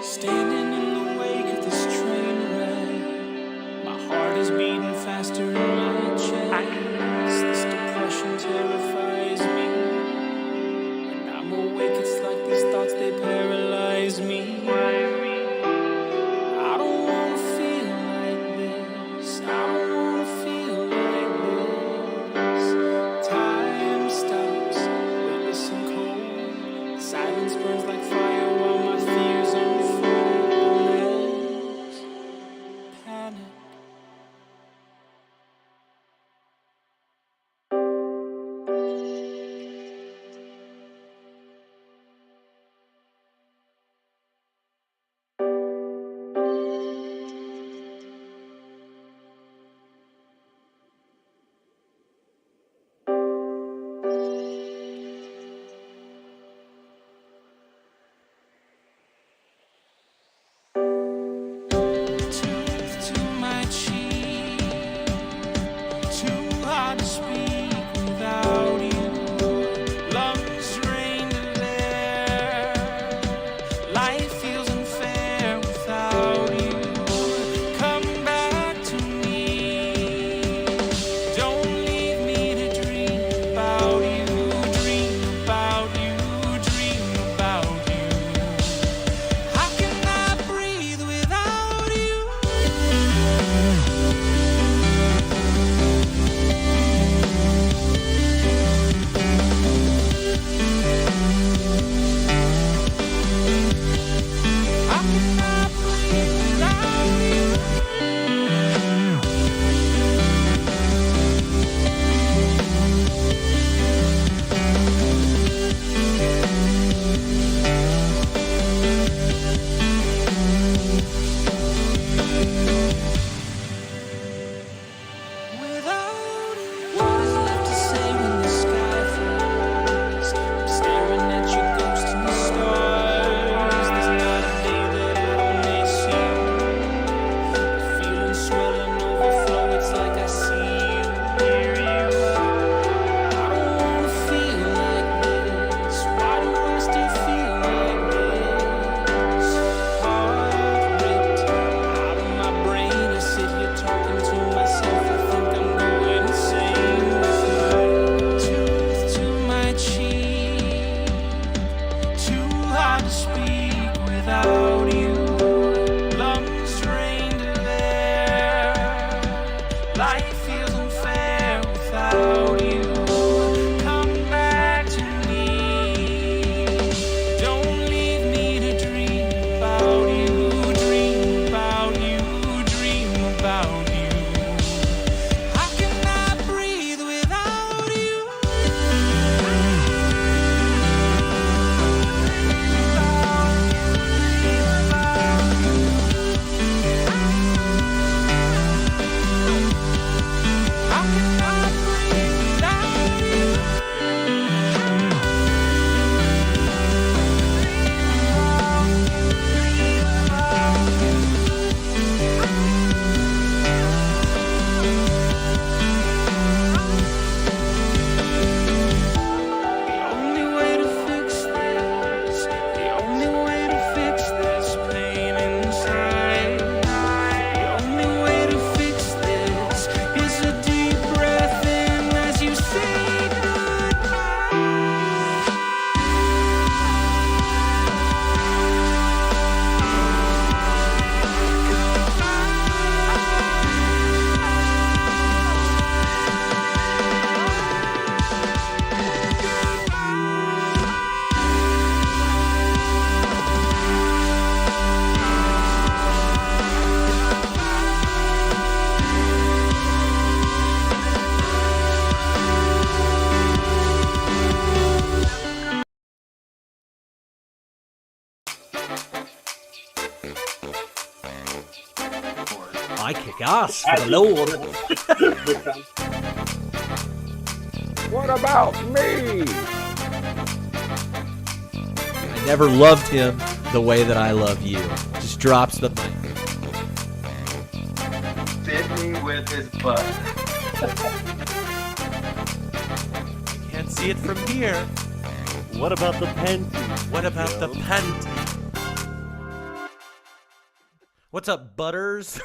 Standing in the wake of this train wreck, my heart is beating faster in my chest. This depression terrifies me. When I'm awake, it's like these thoughts, they paralyze me. I don't wanna feel like this. I don't wanna feel like this. Time stops, weightless and cold. Silence burns like fire while my fears unfold. There's panic. Tooth to my cheek, too hard to speak without you. Lungs drained of air, life feels unfair without you. Come back to me, don't leave me to dream about you, dream about you, dream about you. How can I breathe without you? How can I breathe without you? Without you. What is left to say when the sky falls? I'm staring at your ghost in the stars. There's not a day that I don't miss you. The feeling swelling overflow, it's like I see you, hear you. I don't wanna feel like this. Why do I still feel like this? Heart ripped out of my brain. I sit here talking to myself. I think I'm going insane. Tooth to my cheek, too hard to speak without you. Lungs drained of air, life feels unfair without you. Come back to me, don't leave me to dream about you, dream about you, dream about you. How can I breathe without you? How can I breathe without you? The only way to fix this, the only way to fix this pain inside, the only way to fix this is a deep breath in as you say I kick ass for the Lord. What about me? I never loved him the way that I love you. Just drops the mic. Bit me with his butt. Can't see it from here. What about the panty? What about the panty? What's up, Butters?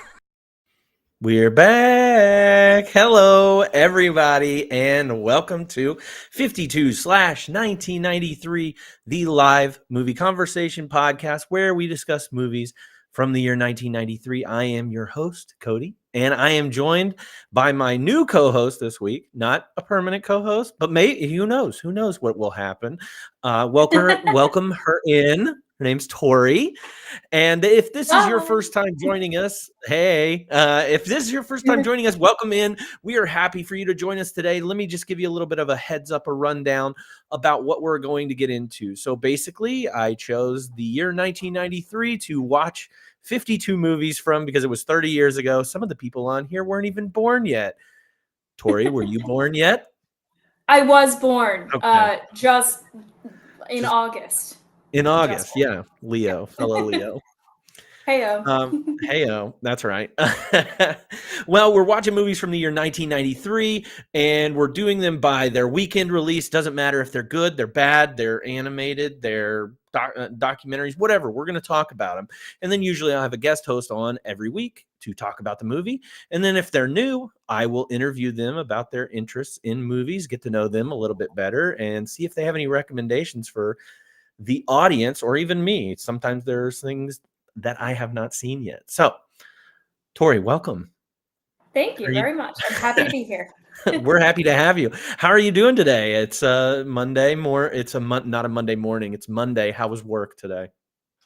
We're back. Hello, everybody, and welcome to 52/1993, the live movie conversation podcast where we discuss movies from the year 1993. I am your host, Cody, and I am joined by my new co-host this week. Not a permanent co-host, but who knows? Who knows what will happen? Welcome her in. Her name's Tori. And if this is your first time joining us, if this is your first time joining us, welcome in. We are happy for you to join us today. Let me just give you a little bit of a heads up, a rundown about what we're going to get into. So basically, I chose the year 1993 to watch 52 movies from because it was 30 years ago. Some of the people on here weren't even born yet. Tori, were you born yet? I was born Okay. just in August. In August, yeah. Leo, fellow Leo. Heyo. Heyo, that's right. Well, we're watching movies from the year 1993, and we're doing them by their weekend release. Doesn't matter if they're good, they're bad, they're animated, they're documentaries, whatever. We're going to talk about them. And then usually I'll have a guest host on every week to talk about the movie. And then if they're new, I will interview them about their interests in movies, get to know them a little bit better, and see if they have any recommendations for the audience or even me. Sometimes there's things that I have not seen yet. So, Tori, welcome. Thank you very much. I'm happy to be here. We're happy to have you. How are you doing today? It's Monday. Not a Monday morning. It's Monday. How was work today?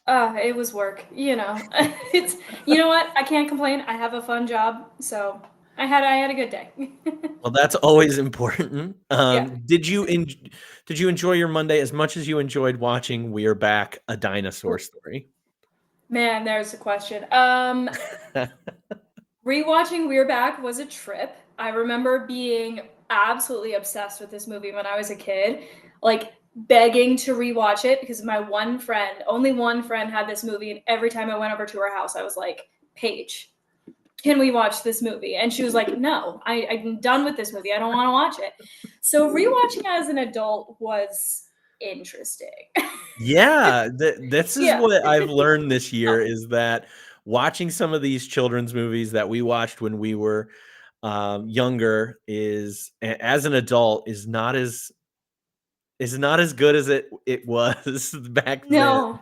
It was work. You know what? I can't complain. I have a fun job, so I had a good day. Well, that's always important. Yeah. Did you enjoy your Monday as much as you enjoyed watching We're Back, a Dinosaur Story? Man, there's a question. Rewatching We're Back was a trip. I remember being absolutely obsessed with this movie when I was a kid, like begging to rewatch it because only one friend had this movie, and every time I went over to her house, I was like, Paige, can we watch this movie? And she was like, no, I'm done with this movie. I don't want to watch it. So rewatching as an adult was interesting. Yeah, this is what I've learned this year is that watching some of these children's movies that we watched when we were younger as an adult is not as good as it was back then. No,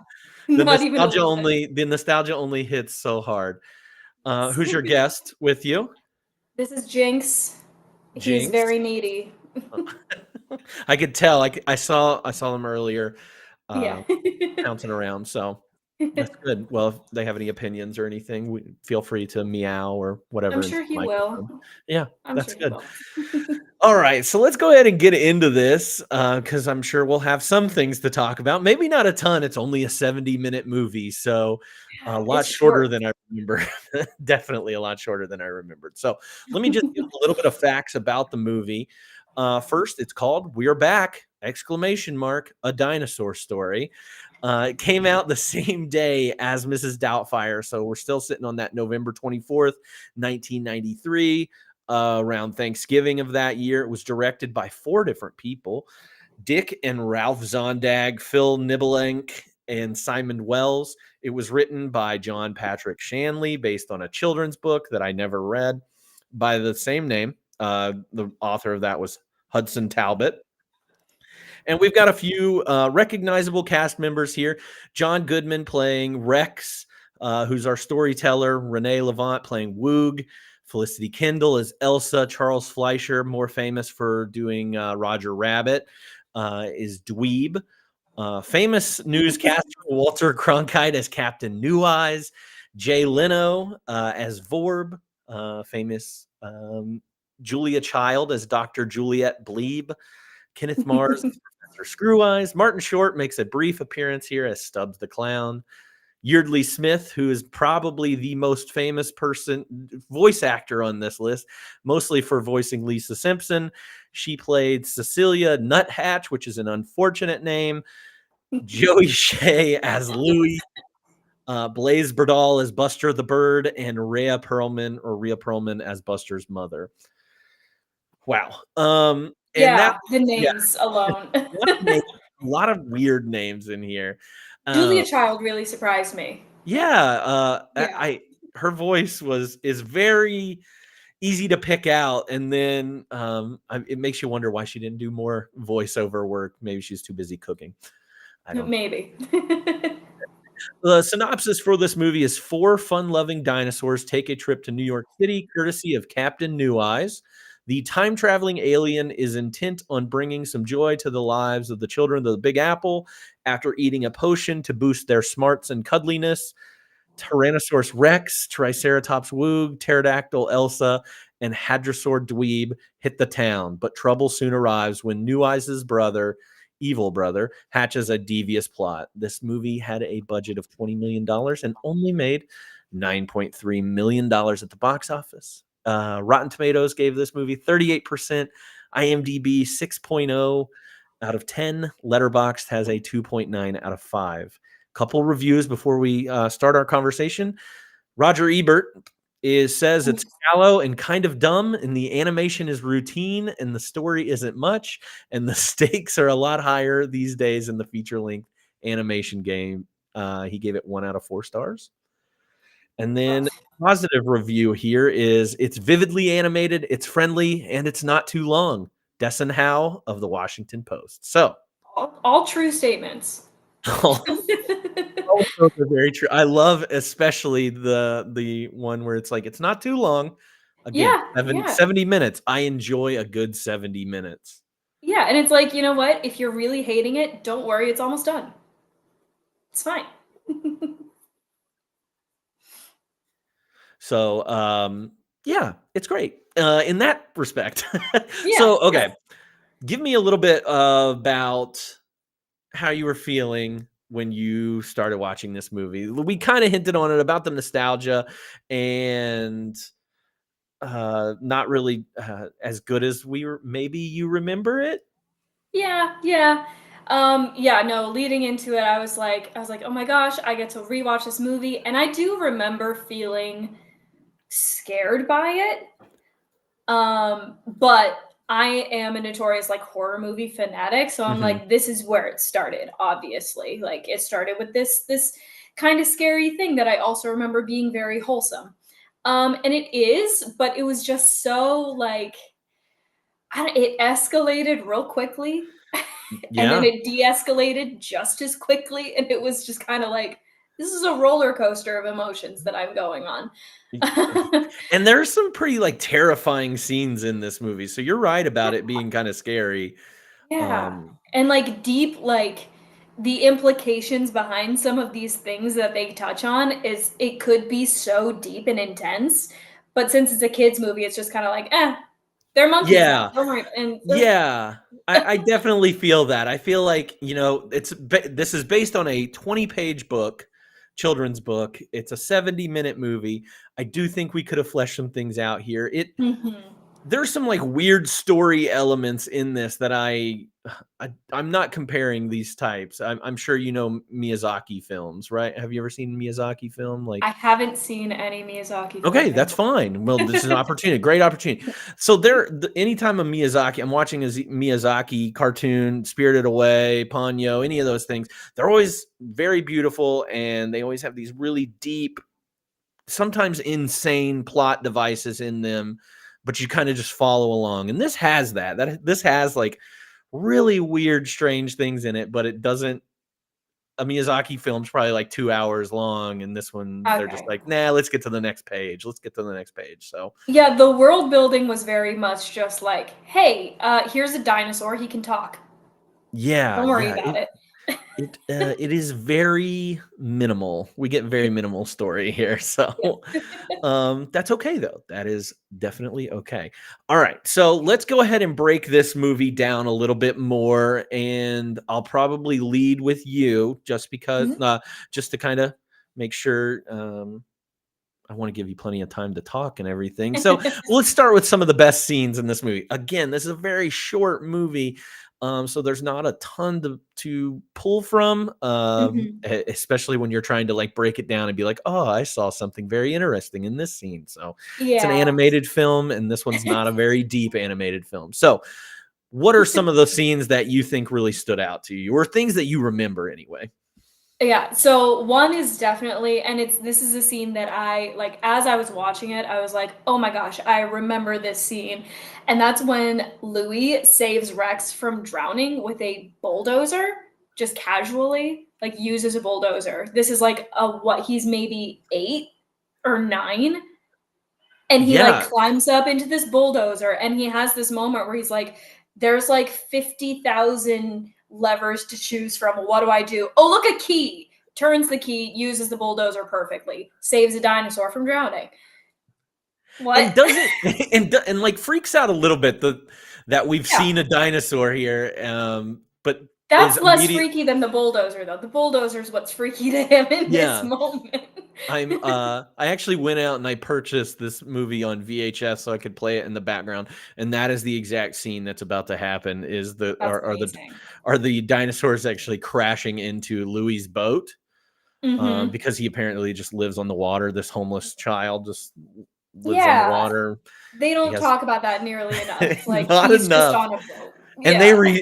not even a little bit. The nostalgia only hits so hard. Who's your guest with you? This is Jinx. He's very needy. I could tell. I saw them earlier. Yeah. Bouncing around. So that's good. Well, if they have any opinions or anything, feel free to meow or whatever. I'm sure he will. Yeah, that's sure good. All right, so let's go ahead and get into this because I'm sure we'll have some things to talk about. Maybe not a ton. It's only a 70-minute movie, so a lot shorter than I remember. Definitely a lot shorter than I remembered. So let me just give a little bit of facts about the movie. First, it's called We're Back! A Dinosaur Story. It came out the same day as Mrs. Doubtfire, so we're still sitting on that November 24th, 1993, around Thanksgiving of that year. It was directed by 4 different people, Dick and Ralph Zondag, Phil Nibelenk, and Simon Wells. It was written by John Patrick Shanley, based on a children's book that I never read by the same name. The author of that was Hudson Talbot. And we've got a few recognizable cast members here. John Goodman playing Rex, who's our storyteller. Renee Levant playing Woog. Felicity Kendall is Elsa. Charles Fleischer, more famous for doing Roger Rabbit, is Dweeb. Famous newscaster Walter Cronkite as Captain New Eyes. Jay Leno as Vorb. Famous Julia Child as Dr. Juliet Bleeb. Kenneth Mars as Professor Screw Eyes. Martin Short makes a brief appearance here as Stubbs the Clown. Yeardley Smith, who is probably the most famous voice actor on this list, mostly for voicing Lisa Simpson. She played Cecilia Nuthatch, which is an unfortunate name. Joey Shea as Louie. Blaze Berdal as Buster the Bird, and Rhea Perlman as Buster's mother. Wow. The names alone. A lot of weird names in here. Julia Child really surprised me. Yeah, Yeah. her voice is very easy to pick out, and then it makes you wonder why she didn't do more voiceover work. Maybe she's too busy cooking. I don't know. Maybe. The synopsis for this movie is four fun-loving dinosaurs take a trip to New York City, courtesy of Captain New Eyes. The time-traveling alien is intent on bringing some joy to the lives of the children of the Big Apple after eating a potion to boost their smarts and cuddliness. Tyrannosaurus Rex, Triceratops Woog, Pterodactyl Elsa, and Hadrosaur Dweeb hit the town, but trouble soon arrives when New Eyes' brother, evil brother, hatches a devious plot. This movie had a budget of $20 million and only made $9.3 million at the box office. Rotten Tomatoes gave this movie 38%, IMDb 6.0 out of 10, Letterboxd has a 2.9 out of 5. Couple reviews before we start our conversation. Roger Ebert says it's shallow and kind of dumb, and the animation is routine, and the story isn't much, and the stakes are a lot higher these days in the feature-length animation game. He gave it 1 out of 4 stars. And then positive review here is it's vividly animated, it's friendly, and it's not too long. Desson Howe of the Washington Post. So All true statements. also very true. I love especially the one where it's like it's not too long. Again, Yeah. 70 minutes. I enjoy a good 70 minutes. Yeah, and it's like, you know what? If you're really hating it, don't worry, it's almost done. It's fine. So yeah, it's great in that respect. Yeah. So okay, give me a little bit about how you were feeling when you started watching this movie. We kind of hinted on it about the nostalgia and not really as good as maybe you remember it. Yeah. No, leading into it, I was like, oh my gosh, I get to rewatch this movie. And I do remember feeling scared by it. But I am a notorious like horror movie fanatic. So I'm like, this is where it started, obviously. Like it started with this kind of scary thing that I also remember being very wholesome. And it is, but it was just so like it escalated real quickly and then Yeah. it de-escalated just as quickly, and it was just kind of like this is a roller coaster of emotions that I'm going on. And there's some pretty like terrifying scenes in this movie. So you're right about it being kind of scary. Yeah. And like deep, like the implications behind some of these things that they touch on is it could be so deep and intense. But since it's a kids movie, it's just kind of like, they're monkeys now. Yeah. Don't worry. And Yeah. I definitely feel that. I feel like, this is based on a 20-page book, children's book. It's a 70-minute movie. I do think we could have fleshed some things out here. There's some like weird story elements in this that I'm not comparing these types. I'm sure you know Miyazaki films, right? Have you ever seen Miyazaki film? Like I haven't seen any Miyazaki. okay, that's fine. Well, this is an opportunity, great opportunity. So anytime a Miyazaki, I'm watching a Miyazaki cartoon, Spirited Away, Ponyo, any of those things, they're always very beautiful, and they always have these really deep, sometimes insane plot devices in them, but you kind of just follow along. And this has this has like really weird, strange things in it, but it doesn't. A Miyazaki film's probably like 2 hours long, and this one they're just like, nah, let's get to the next page. Let's get to the next page. So yeah, the world building was very much just like, hey, here's a dinosaur, he can talk. yeah, Don't worry about it. It is very minimal. We get very minimal story here, so that's okay though. That is definitely okay. All right, so let's go ahead and break this movie down a little bit more, and I'll probably lead with you just because, just to kind of make sure. I want to give you plenty of time to talk and everything. So let's start with some of the best scenes in this movie. Again, this is a very short movie. So there's not a ton to pull from, especially when you're trying to like break it down and be like, oh, I saw something very interesting in this scene. So it's an animated film, and this one's not a very deep animated film. So what are some of the scenes that you think really stood out to you, or things that you remember anyway? Yeah, so one is definitely, and this is a scene that I like as I was watching it, I was like, "Oh my gosh, I remember this scene." And that's when Louis saves Rex from drowning with a bulldozer, just casually, like uses a bulldozer. This is like what he's maybe 8 or 9, and he like Yeah, climbs up into this bulldozer and he has this moment where he's like, there's like 50,000 levers to choose from. What do I do? Oh, look, a key. Turns the key, uses the bulldozer perfectly, saves a dinosaur from drowning. What? and doesn't and like freaks out a little bit that we've Yeah. seen a dinosaur here, but is That's less immediate. freaky than the bulldozer, though. The bulldozer is what's freaky to him in this Yeah, moment. I actually went out and I purchased this movie on VHS so I could play it in the background, and that is the exact scene that's about to happen. Is the That's amazing. are the dinosaurs actually crashing into Louis's boat? Hmm. Because he apparently just lives on the water. This homeless child just lives on the Yeah. water. They He don't has talk about that nearly enough. Like, not he's just enough, on a boat. and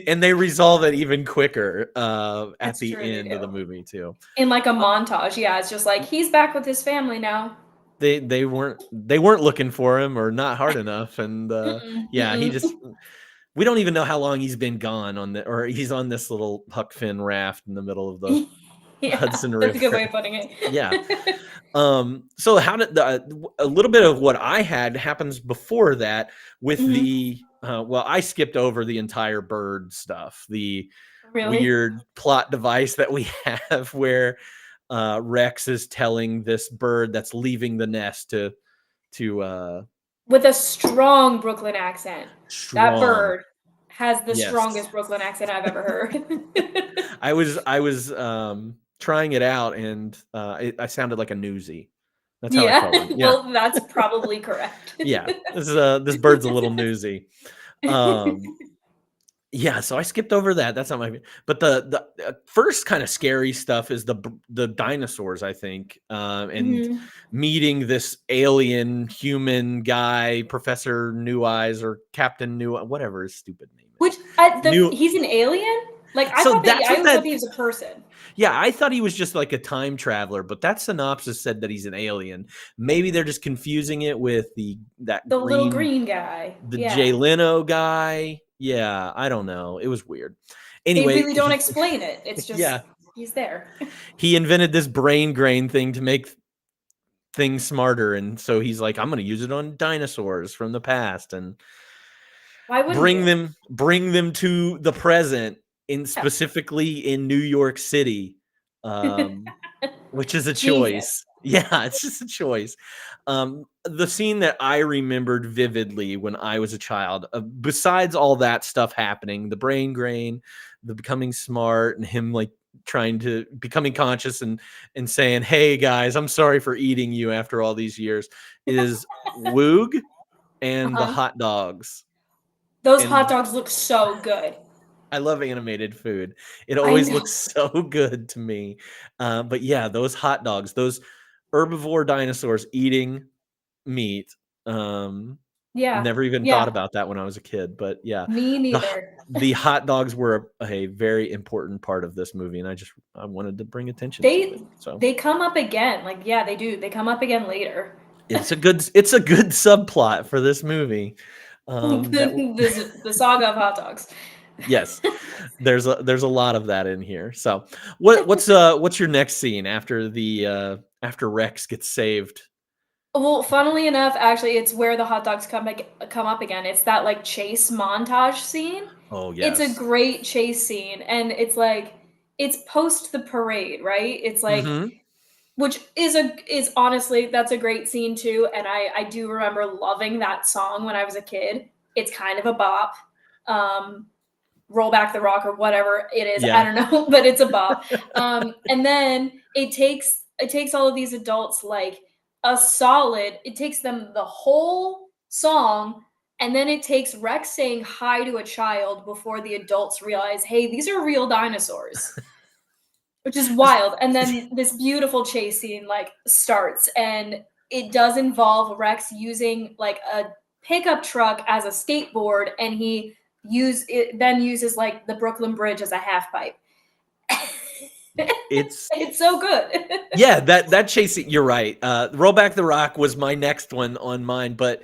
Yeah. they resolve it even quicker at That's the true, they end of the do. movie too. In like a montage, yeah, it's just like he's back with his family now. They weren't looking for him or not hard enough, and Mm-mm, yeah, he mm-mm. just we don't even know how long he's been gone or he's on this little Huck Finn raft in the middle of the Yeah, Hudson that's a good way River. of putting Yeah. it. So how did a little bit of what I had happens before that with Mhm. the well, I skipped over the entire bird stuff, the Really? weird plot device that we have where Rex is telling this bird that's leaving the nest to With a strong Brooklyn accent. That strong. bird has the Yes. strongest Brooklyn accent I've ever heard. I was trying it out, and I sounded like a newsie. That's how I Yeah, felt like. Yeah. well, that's probably correct. Yeah. This bird's a little newsy. Um yeah, so I skipped over that. That's not my but the first kind of scary stuff is the dinosaurs, I think. And Mhm. meeting this alien human guy, Professor New Eyes or Captain New, whatever his stupid name Which is. New he's an alien? Like, So that's I what always thought that he was a person. yeah, I thought he was just like a time traveler, but that synopsis said that he's an alien. Maybe they're just confusing it with that The little green, green guy. the Jay Yeah. Leno guy. Yeah, I don't know. It was weird. They Anyway, really don't explain it. It's yeah, just he's there. he invented this brain grain thing to make things smarter, and so he's like, I'm going to use it on dinosaurs from the past and Why wouldn't bring you? them to the present, in Yeah. specifically in New York City. Um, Which is a choice. Genius. Yeah, it's just a choice. The scene that I remembered vividly when I was a child, besides all that stuff happening, the brain grain, the becoming smart, and him like trying to becoming conscious and saying, "Hey guys, I'm sorry for eating you after all these years," is Woog and the Uh-huh. hot dogs. Those hot And dogs look so good. I love animated food. It I always know. looks so good to me. But yeah, those hot dogs, those herbivore dinosaurs eating meat. Um, Yeah. Never even thought Yeah. about that when I was a kid. But yeah, Me the neither. the hot dogs were a very important part of this movie, and I wanted to bring attention to it. They So they come up again. Like, yeah, they do. They come up again later. it's a good subplot for this movie. That The saga of hot dogs. Yes, there's a lot of that in here. So what's your next scene after after Rex gets saved? Well, funnily enough, actually, it's where the hot dogs come up again. It's that like chase montage scene. Oh It's a yes. great chase scene, and it's like it's post the parade, right? It's like Hmm. which is honestly that's a great scene too, and I do remember loving that song when I was a kid. It's kind of a bop. Um, Roll Back the Rock or whatever it is. I Yeah. don't know, but it's a bop. And then it takes all of these adults like it takes them the whole song, and then it takes Rex saying hi to a child before the adults realize, hey, these are real dinosaurs, which is wild. And then this beautiful chase scene like starts, and it does involve Rex using like a pickup truck as a skateboard, and he uses like the Brooklyn Bridge as a half pipe. It's It's so good. yeah, that chase scene, you're right. Roll Back the Rock was my next one on mine, but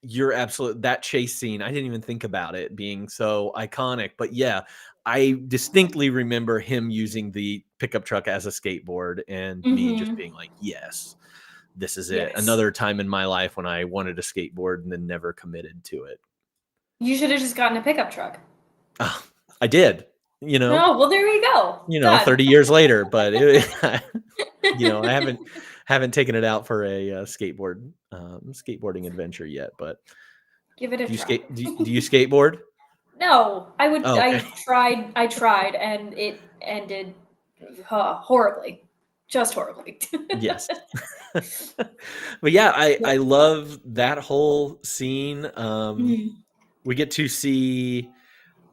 you're absolute that chase scene. I didn't even think about it being so iconic, but yeah, I distinctly remember him using the pickup truck as a skateboard and me just Hmm. being like, yes, this is it. Yes. Another time in my life when I wanted a skateboard and then never committed to it. You should have just gotten a pickup truck. Ah, I did, Oh, well, there you go. Done. 30 years later, but I haven't taken it out for a skateboarding adventure yet. But Give it a do you try. skate? Do you skateboard? No, I would. Oh, okay. I tried, and it ended horribly, just horribly. Yes. But yeah, I love that whole scene. Mhm. We get to see,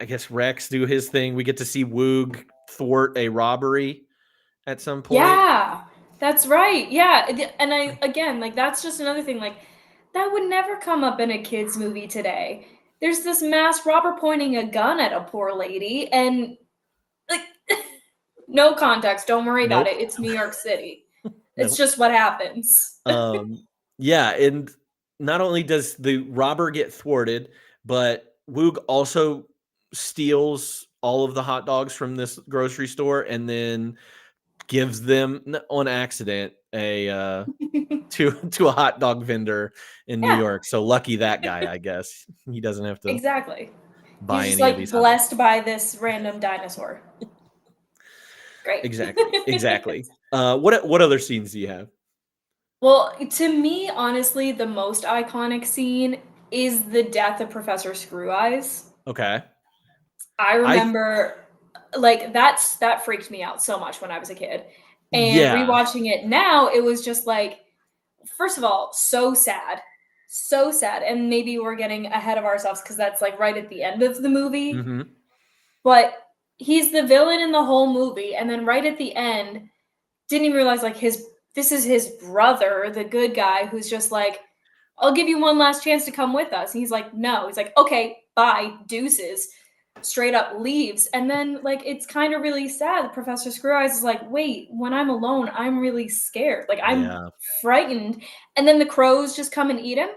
I guess, Rex do his thing. We get to see Woog thwart a robbery at some point. Yeah, that's right. Yeah, and I again like that's just another thing like that would never come up in a kids movie today. There's this masked robber pointing a gun at a poor lady, and like no context. Don't worry about Nope. it. It's New York City. It's Nope. just what happens. Yeah, and not only does the robber get thwarted, but Woog also steals all of the hot dogs from this grocery store and then gives them on accident a to a hot dog vendor in New Yeah, York. So lucky that guy, I guess. He doesn't have to exactly. He's buy just any of like these hot dogs. blessed by this random dinosaur. Great. Exactly. Exactly. What other scenes do you have? Well, to me, honestly, the most iconic scene is the death of Professor Screw Eyes. Okay. I I remember like that freaked me out so much when I was a kid. And yeah. rewatching it now, it was just like first of all, so sad. So sad. And maybe we're getting ahead of ourselves because that's like right at the end of the movie. Mhm. But he's the villain in the whole movie. And then right at the end, didn't even realize like this is his brother, the good guy, who's just like, I'll give you one last chance to come with us. And he's like, no. He's like, okay, bye, deuces. Straight up leaves. And then like it's kind of really sad. Professor Screw Eyes is like, wait, when I'm alone, I'm really scared. Like I'm Yeah. frightened. And then the crows just come and eat him.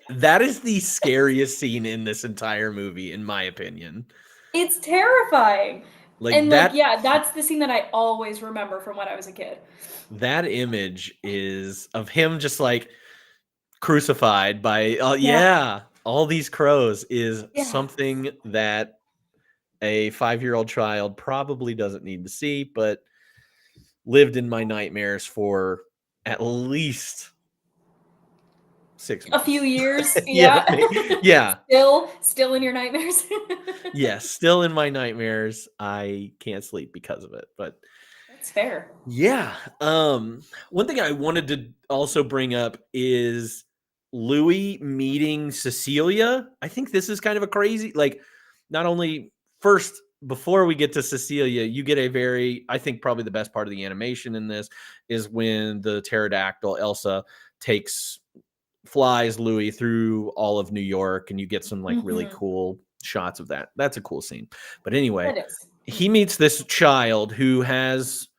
That is the scariest scene in this entire movie, in my opinion. It's terrifying. Like And like, yeah, that's the scene that I always remember from when I was a kid. that image is of him just like crucified by Yeah. all these crows is Yeah. something that a 5-year-old child probably doesn't need to see, but lived in my nightmares for at least 6 A months. few years. Yeah. Yeah. Yeah. Still in your nightmares. Yes, still in my nightmares. I can't sleep because of it, but That's fair. yeah. One thing I wanted to also bring up is Louis meeting Cecilia. I think this is kind of a crazy, like, not only first, before we get to Cecilia, you get a very, I think probably the best part of the animation in this is when the pterodactyl Elsa flies Louis through all of New York, and you get some like really Mhm. cool shots of that. That's a cool scene. But anyway, That is. he meets this child who has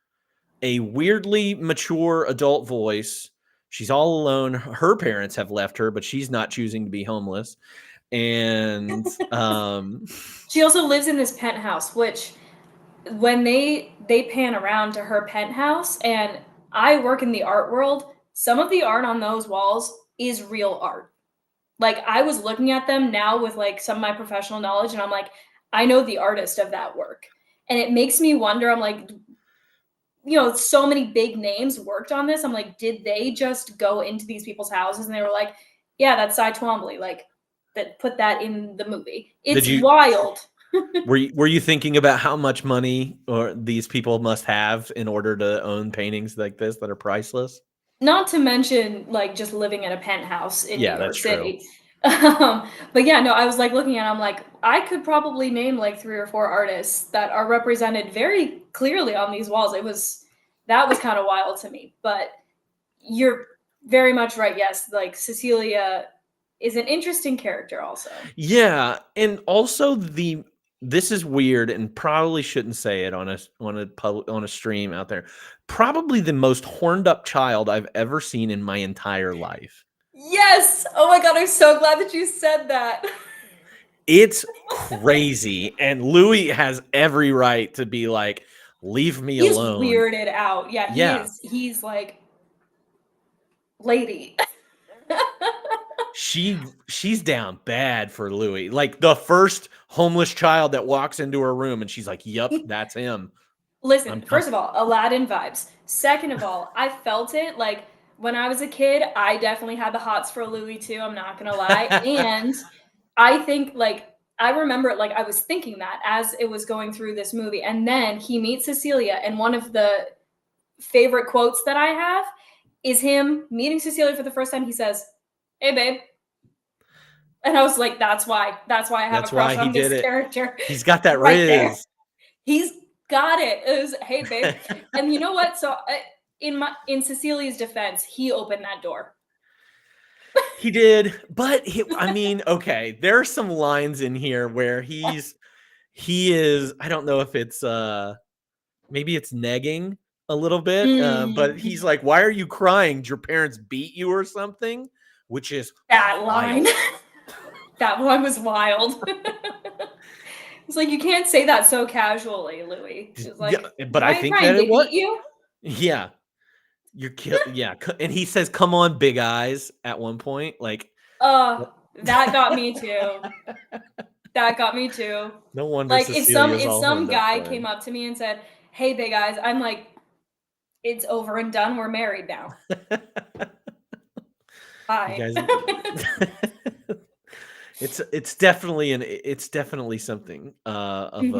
a weirdly mature adult voice. She's all alone. Her parents have left her, but she's not choosing to be homeless. And She also lives in this penthouse, which when they pan around to her penthouse, and I work in the art world, some of the art on those walls is real art. Like I was looking at them now with like some of my professional knowledge, and I'm like, I know the artist of that work. And it makes me wonder, I'm like, so many big names worked on this. I'm like, did they just go into these people's houses and they were like, yeah, that's Cy Twombly, like that put that in the movie. did It's you wild. were you thinking about how much money or these people must have in order to own paintings like this that are priceless? Not to mention like just living in a penthouse in New Yeah, York that's true. City. But yeah, no, I was like looking at it, I'm like, I could probably name like 3 or 4 artists that are represented very clearly on these walls. That was kind of wild to me. But you're very much right. Yes, like Cecilia is an interesting character also. Yeah, and also this is weird and probably shouldn't say it on a stream out there. Probably the most horned up child I've ever seen in my entire life. Yes. Oh my god, I'm so glad that you said that. It's crazy, and Louis has every right to be like, "Leave me He's alone." weirded out. Yeah, he Yeah. is. He's like, lady. She's down bad for Louis. Like the first homeless child that walks into her room, and she's like, "Yep, that's him." Listen, first of all, Aladdin vibes. Second of all, I felt it like when I was a kid, I definitely had the hots for Louis too, I'm not gonna lie. And I think like I remember like I was thinking that as it was going through this movie. And then he meets Cecilia, and one of the favorite quotes that I have is him meeting Cecilia for the first time. He says, "Hey babe." And I was like, that's why I have That's a crush why he on this did it. character. He's got that right there. riz. He's got it. It was, hey babe. And you know what? So in Cecilia's defense, he opened that door. He did, but I mean, okay, there are some lines in here where he is, I don't know if it's maybe it's negging a little bit, but he's like, "Why are you crying? Did your parents beat you or something?" Which is that line. wild. That one was wild. It's like, you can't say that so casually, Louis. It's like, Yeah, but why I are you think crying? that They it was. beat you? Yeah, you're yeah, and he says, "Come on, big eyes," at one point, like. That got me too. That got me too. No wonder Like if Cecilia's all some horned up guy for him. came up to me and said, "Hey, big guys," I'm like, "It's over and done. We're married now." You Bye. guys, it's definitely something of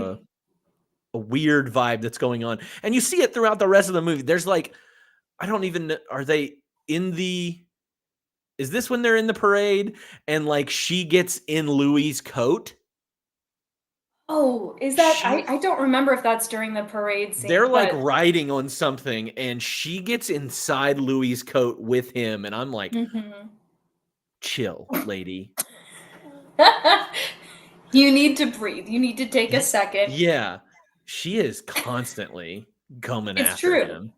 a weird vibe that's going on, and you see it throughout the rest of the movie. There's like, I don't even, are they in the? Is this when they're in the parade and like she gets in Louis' coat? Oh, is that She I don't remember if that's during the parade They're scene, like but riding on something, and she gets inside Louis' coat with him, and I'm like, chill, lady. you need to breathe. You need to take a second. Yeah, she is constantly coming It's after true. him.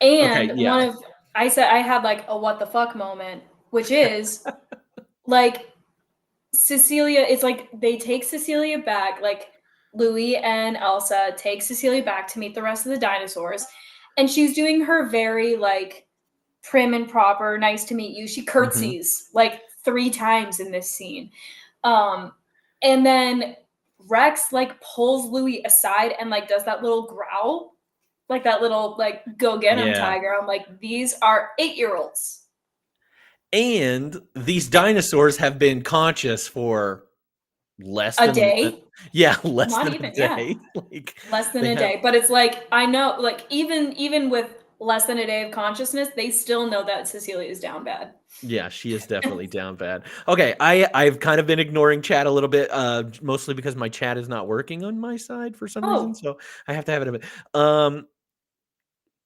Okay, And yeah. I said I had like a what the fuck moment, which is like Cecilia, it's like they take Cecilia back, like Louis and Elsa take Cecilia back to meet the rest of the dinosaurs. And she's doing her very like prim and proper, nice to meet you. She Mhm. curtsies like 3 times in this scene. Um, and then Rex like pulls Louis aside and like does that little growl, like that little like go get him Yeah. tiger. I'm like, these are 8-year-olds. And these dinosaurs have been conscious for less A than day? less Not than a even, yeah. day. Like Less than they a have day. But it's like I know, like even with less than a day of consciousness, they still know that Cecilia is down bad. Yeah, she is definitely down bad. Okay, I've kind of been ignoring chat a little bit, mostly because my chat is not working on my side for some reason, Oh, so I have to have it a bit.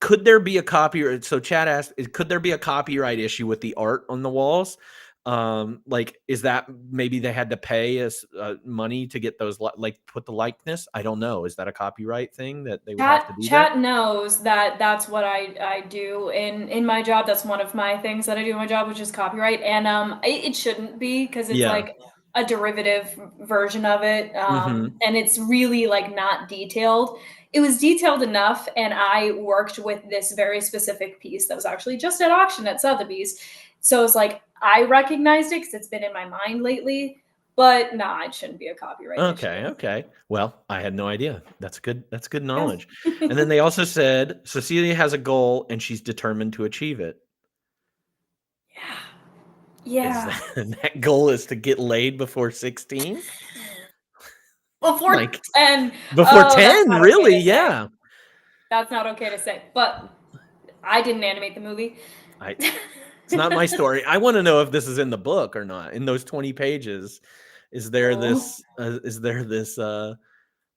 Could there be a copyright? So chat asked, could there be a copyright issue with the art on the walls? Like, is that maybe they had to pay us money to get those like put the likeness? I don't know. Is that a copyright thing that they would have to do that? chat knows that that's what I do in my job. That's one of my things that I do in my job, which is copyright. And it shouldn't be because it's Yeah. like a derivative version of it. Hmm. And it's really like not detailed. It was detailed enough, and I worked with this very specific piece that was actually just at auction at Sotheby's. So it's like I recognized it because it's been in my mind lately. But nah, it shouldn't be a copyright Okay, issue. okay. Well, I had no idea. That's good Yeah. knowledge. And then they also said Cecilia has a goal and she's determined to achieve it. Is Yeah. that goal is to get laid before 16? Before Like 10. before Oh, that's 10, not okay really? to say. Yeah. That's not okay to say. But I didn't animate the movie. It's not my story. I want to know if this is in the book or not. In those 20 pages, is there Oh. this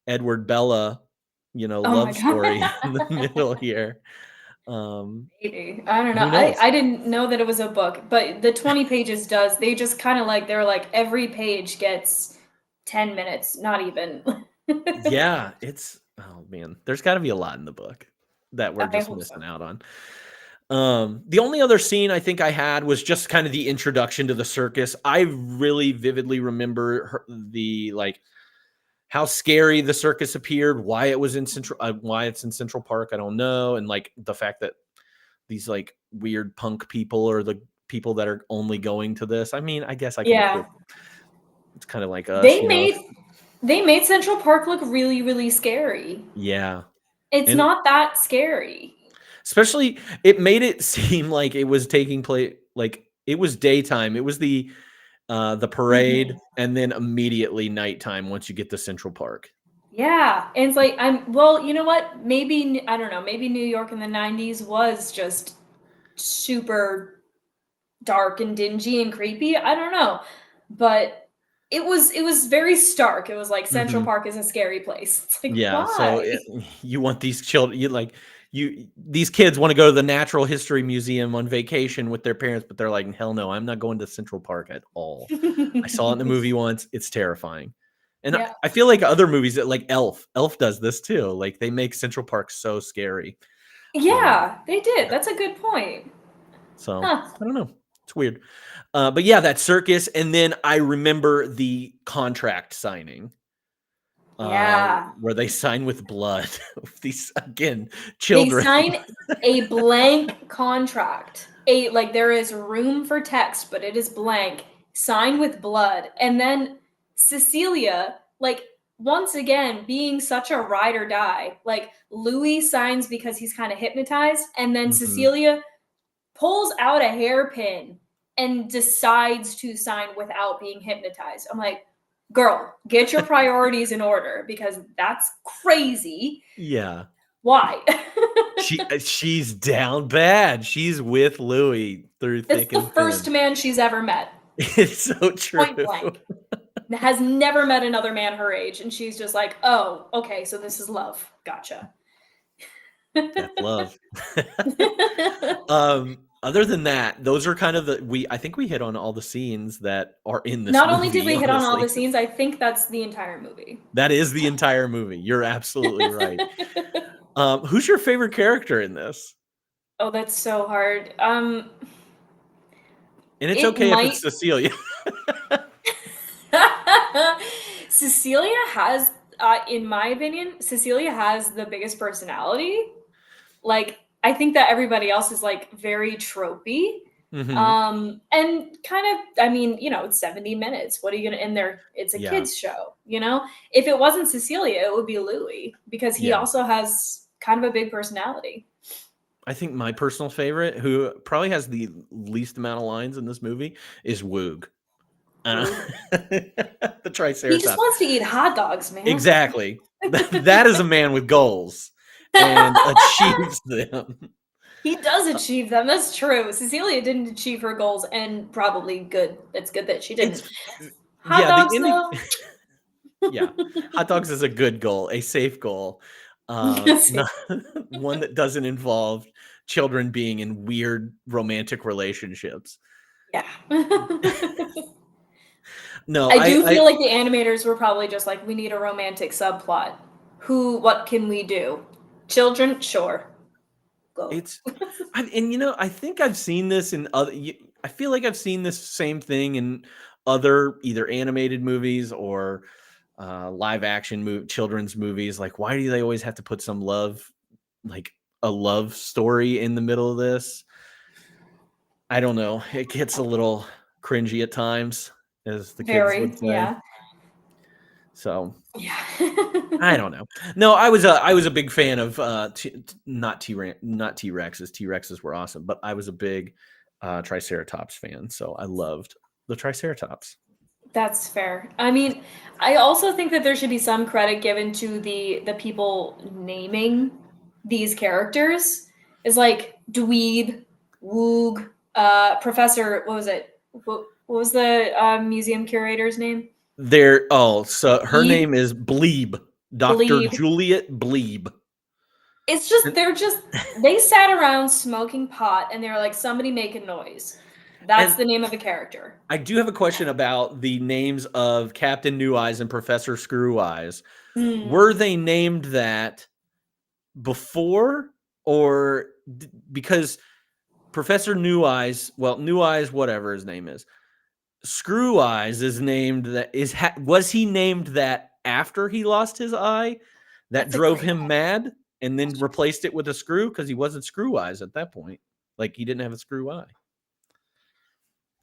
Edward Bella, Oh my love story in the god. middle here? Maybe. I don't know. Who knows? I didn't know that it was a book, but the 20 pages does. They just kind of like they're like every page gets 10 minutes, not even. Yeah, oh man, there's got to be a lot in the book that we're I just hope so. missing out on. The only other scene I think I had was just kind of the introduction to the circus. I really vividly remember the like how scary the circus appeared, why it was in why it's in Central Park, I don't know, and like the fact that these like weird punk people are the people that are only going to this. I mean, I guess I can Yeah. appreciate. It's kind of like us, They you know. made they made Central Park look really, really scary. Yeah, It's and not that scary. especially it made it seem like it was taking place like it was daytime. It was the parade, Mhm. and then immediately nighttime once you get to Central Park. Yeah, and it's like well, you know what? Maybe I don't know. Maybe New York in the '90s was just super dark and dingy and creepy. I don't know, but it was very stark. It was like Central Mhm. Park is a scary place. It's like Yeah, so why? you want these children, these kids want to go to the Natural History Museum on vacation with their parents, but they're like, hell no, I'm not going to Central Park at all. I saw it in the movie once; it's terrifying, and Yeah, I feel like other movies that like Elf does this too. Like they make Central Park so scary. Um, yeah, they did. That's a good point. so Huh? I don't know, it's weird, but yeah, that circus, and then I remember the contract signing. uh, Yeah. where they sign with blood. These again, They children. sign a blank contract. Like there is room for text, but it is blank. Sign with blood. And then Cecilia, like once again, being such a ride or die, like Louis signs because he's kind of hypnotized, and then Mhm. Cecilia pulls out a hairpin and decides to sign without being hypnotized. I'm like, girl, get your priorities in order because that's crazy. Yeah, Why? she's down bad. She's with Louis through It's thick the and first thin. man she's ever met, It's so true. point blank. Has never met another man her age, and she's just like, oh, okay, so this is love. Gotcha. That's love. Other than that, those are kind of I think we hit on all the scenes that are in this Not only did movie, we hit on all the honestly. scenes, I think that's the entire movie. That is the entire movie. You're absolutely right. Who's your favorite character in this? Oh, that's so hard. And it's It okay if might it's Cecilia. Cecilia has, in my opinion, Cecilia has the biggest personality. Like, I think that everybody else is like very tropey. Mhm. And kind of, I mean, it's 70 minutes. What are you gonna in there? It's a Yeah, kids show, you know? If it wasn't Cecilia, it would be Louis because he yeah. also has kind of a big personality. I think my personal favorite, who probably has the least amount of lines in this movie, is Woog. Uh, Woo. the He just Triceratops. wants to eat hot dogs, man. Exactly. That is a man with goals and achieves them. He does achieve them. That's true. Cecilia didn't achieve her goals, and probably good. It's good that she didn't. It's Hot yeah, the dogs, ending. though. Yeah, hot dogs is a good goal, a safe goal, Yes. not one that doesn't involve children being in weird romantic relationships. Yeah. No, I do feel like the animators were probably just like, we need a romantic subplot. What can we do? Children, sure. Go. it's and I think I've seen this in other. I feel like I've seen this same thing in other either animated movies or live action children's movies. Like, why do they always have to put some love, like a love story in the middle of this? I don't know. It gets a little cringy at times, as the kids would Very, say. yeah. So Yeah. I don't know. No, I was a big fan of not T-Rexes. T-Rexes were awesome, but I was a big Triceratops fan, so I loved the Triceratops. That's fair. I mean, I also think that there should be some credit given to the people naming these characters. Is like Dweeb, Woog, Professor. What was it? What was the museum curator's name? So her Eve, name is Bleeb, Dr. Bleeb. Juliet Bleeb. It's just they sat around smoking pot and they were like, somebody make a noise. That's And the name of the character. I do have a question about the names of Captain New Eyes and Professor Screw Eyes. Were they named that before, or because Professor New Eyes, New Eyes, whatever his name is, Screw Eyes is named that was he named that after he lost his eye that That's a drove great him mad and then replaced it with a screw because he wasn't Screw Eyes at that point, like he didn't have a screw eye.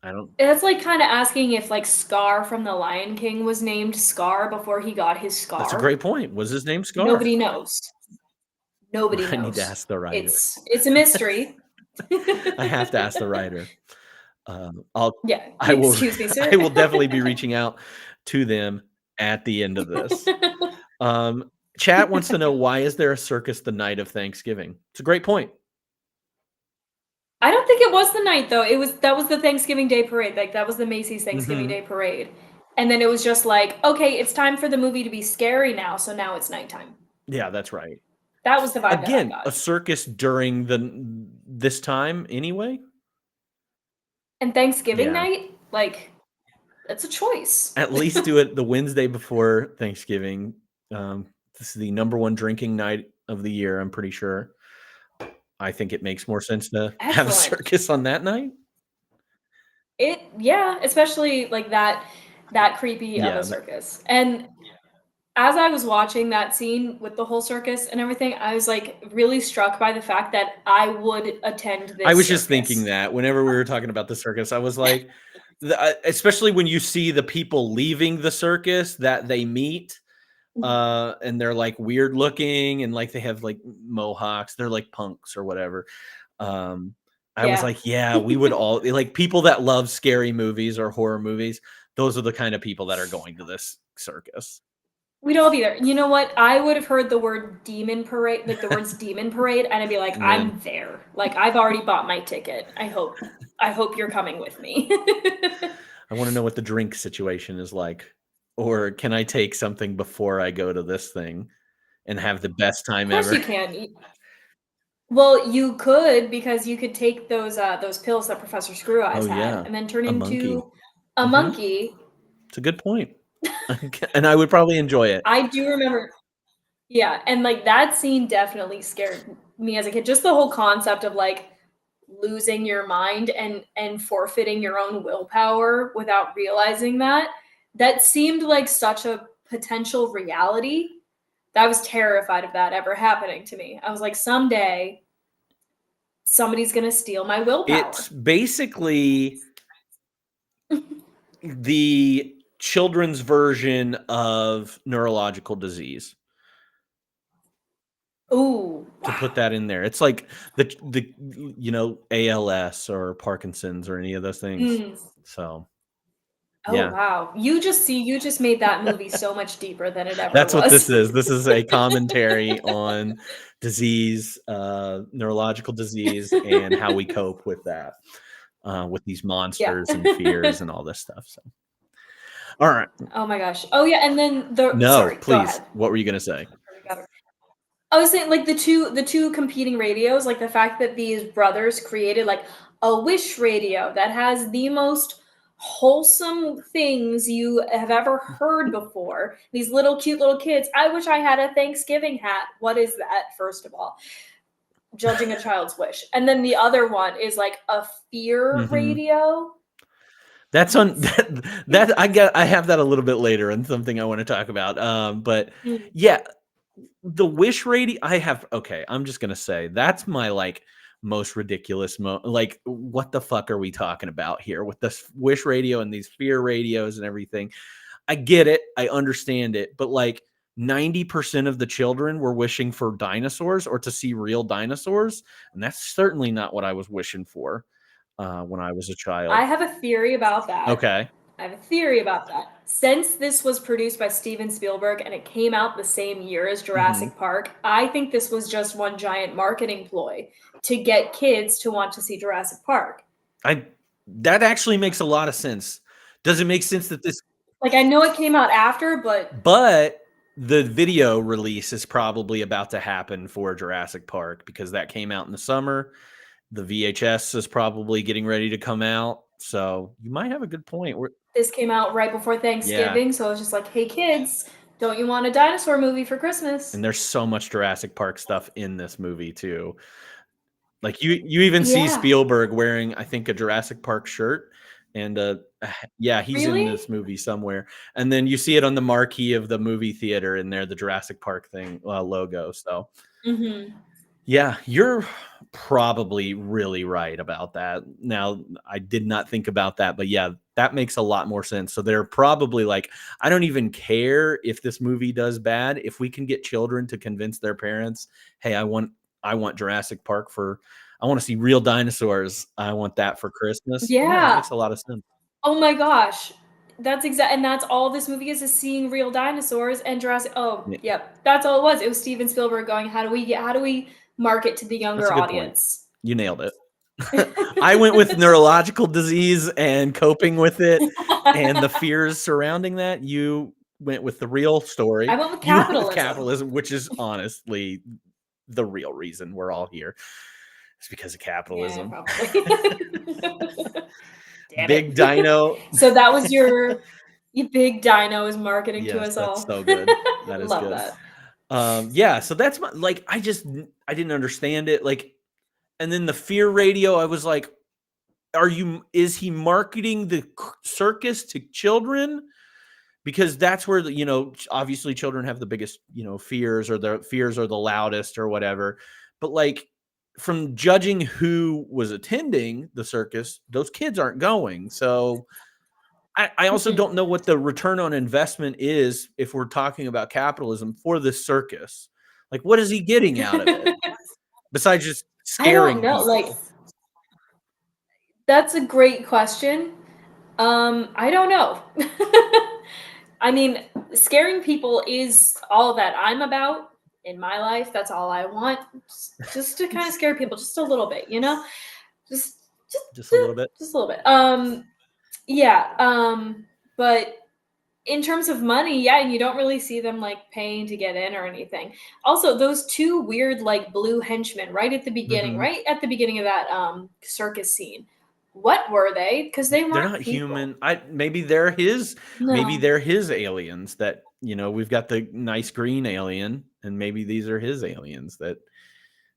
I don't. It's like kind of asking if like Scar from The Lion King was named Scar before he got his scar. That's a great point. Was his name Scar? Nobody knows. Nobody knows. I need to ask the writer. It's a mystery. I have to ask the writer. Yeah. I will. Excuse me, sir. I will definitely be reaching out to them at the end of this. Chat wants to know, why is there a circus the night of Thanksgiving? It's a great point. I don't think it was the night though. That was the Thanksgiving Day parade. Like that was the Macy's Thanksgiving Day parade. And then it was just like, okay, it's time for the movie to be scary now, so now it's nighttime. Yeah, that's right. That was the vibe. Again, that I got. a circus during this time anyway. And Thanksgiving night, like, that's a choice. At least do it the Wednesday before Thanksgiving. This is the #1 drinking night of the year, I'm pretty sure. I think it makes more sense to have a circus on that night. Especially like that creepy of a circus. And as I was watching that scene with the whole circus and everything, I was like really struck by the fact that I would attend this. I was just thinking that whenever we were talking about the circus, I was like, especially when you see the people leaving the circus that they meet, and they're like weird looking and like they have like mohawks, they're like punks or whatever. I was like, yeah, we would all like people that love scary movies or horror movies. Those are the kind of people that are going to this circus. We'd all be there. You know what? I would have heard the word demon parade, like the words demon parade, and I'd be like, I'm there. Like I've already bought my ticket. I hope you're coming with me. I want to know what the drink situation is like. Or can I take something before I go to this thing and have the best time ever? Of course you can. Well, you could, because you could take those pills that Professor Screw Eyes had and then turn into a monkey. It's a good point. And I would probably enjoy it. I do remember. Yeah, and like that scene definitely scared me as a kid. Just the whole concept of like losing your mind and forfeiting your own willpower without realizing that seemed like such a potential reality that I was terrified of that ever happening to me. I was like, someday somebody's gonna steal my willpower. It's basically the children's version of neurological disease. Ooh, to put that in there. It's like the ALS or Parkinson's or any of those things. So wow. You just made that movie so much deeper than it ever That's was. what this is. This is a commentary on disease, neurological disease, and how we cope with that, with these monsters and fears and all this stuff. So all right. Oh my gosh. Oh yeah, and then please. What were you gonna say? I was saying like the two competing radios, like the fact that these brothers created like a wish radio that has the most wholesome things you have ever heard before. These cute little kids. I wish I had a Thanksgiving hat. What is that, first of all? Judging a child's wish. And then the other one is like a fear radio. That's on that I have that a little bit later and something I want to talk about. But yeah, the wish radio I'm just gonna say that's my like most ridiculous like what the fuck are we talking about here with this wish radio and these fear radios and everything? I get it, I understand it, but like 90% of the children were wishing for dinosaurs or to see real dinosaurs, and that's certainly not what I was wishing for when I was a child. I have a theory about that. Okay. I have a theory about that. Since this was produced by Steven Spielberg and it came out the same year as Jurassic Park, I think this was just one giant marketing ploy to get kids to want to see Jurassic Park. That actually makes a lot of sense. Does it make sense that this... Like, I know it came out after, but... But the video release is probably about to happen for Jurassic Park because that came out in the summer. The VHS is probably getting ready to come out. So you might have a good point. This came out right before Thanksgiving, so I was just like, hey kids, don't you want a dinosaur movie for Christmas? And there's so much Jurassic Park stuff in this movie too. Like you even see Yeah. Spielberg wearing, I think, a Jurassic Park shirt. And yeah, he's in Really? this movie somewhere. And then you see it on the marquee of the movie theater in there, the Jurassic Park thing logo. So Mm-hmm. yeah, you're probably really right about that. Now, I did not think about that, but yeah, that makes a lot more sense. So they're probably like, I don't even care if this movie does bad. If we can get children to convince their parents, hey, I want Jurassic Park I want to see real dinosaurs. I want that for Christmas. Yeah, that Yeah. makes a lot of sense. Oh my gosh. And that's all this movie is seeing real dinosaurs and Jurassic. Oh, Yeah, yep. That's all it was. It was Steven Spielberg going, how do we market to the that's younger a good point. audience? You nailed it. I went with neurological disease and coping with it and the fears surrounding that. You went with the real story. I went with You went with capitalism. capitalism, which is honestly the real reason we're all here. It's because of capitalism. Yeah, probably. Damn Big it. Dino. So that was your Big Dino is marketing to Yes, us all. that's so good. That is Love good. that. Yeah, so that's my I didn't understand it. Like, and then the fear radio, I was like, is he marketing the circus to children? Because that's where obviously children have the biggest, fears, or their fears are the loudest or whatever. But like, from judging who was attending the circus, those kids aren't going. So I also don't know what the return on investment is if we're talking about capitalism for the circus. Like, what is he getting out of it besides just I don't scaring know. Like, people? that's a great question. I don't know. I mean, scaring people is all that I'm about in my life. That's all I want. Just to kind of scare people just a little bit, Just Just a little bit. just a little bit. Yeah. But in terms of money, yeah, and you don't really see them like paying to get in or anything. Also, those two weird like blue henchmen right at the beginning, Mhm. right at the beginning of that circus scene. What were they? Because they They're weren't not people. human. Maybe they're his. Maybe No. they're his aliens. That we've got the nice green alien, and maybe these are his aliens that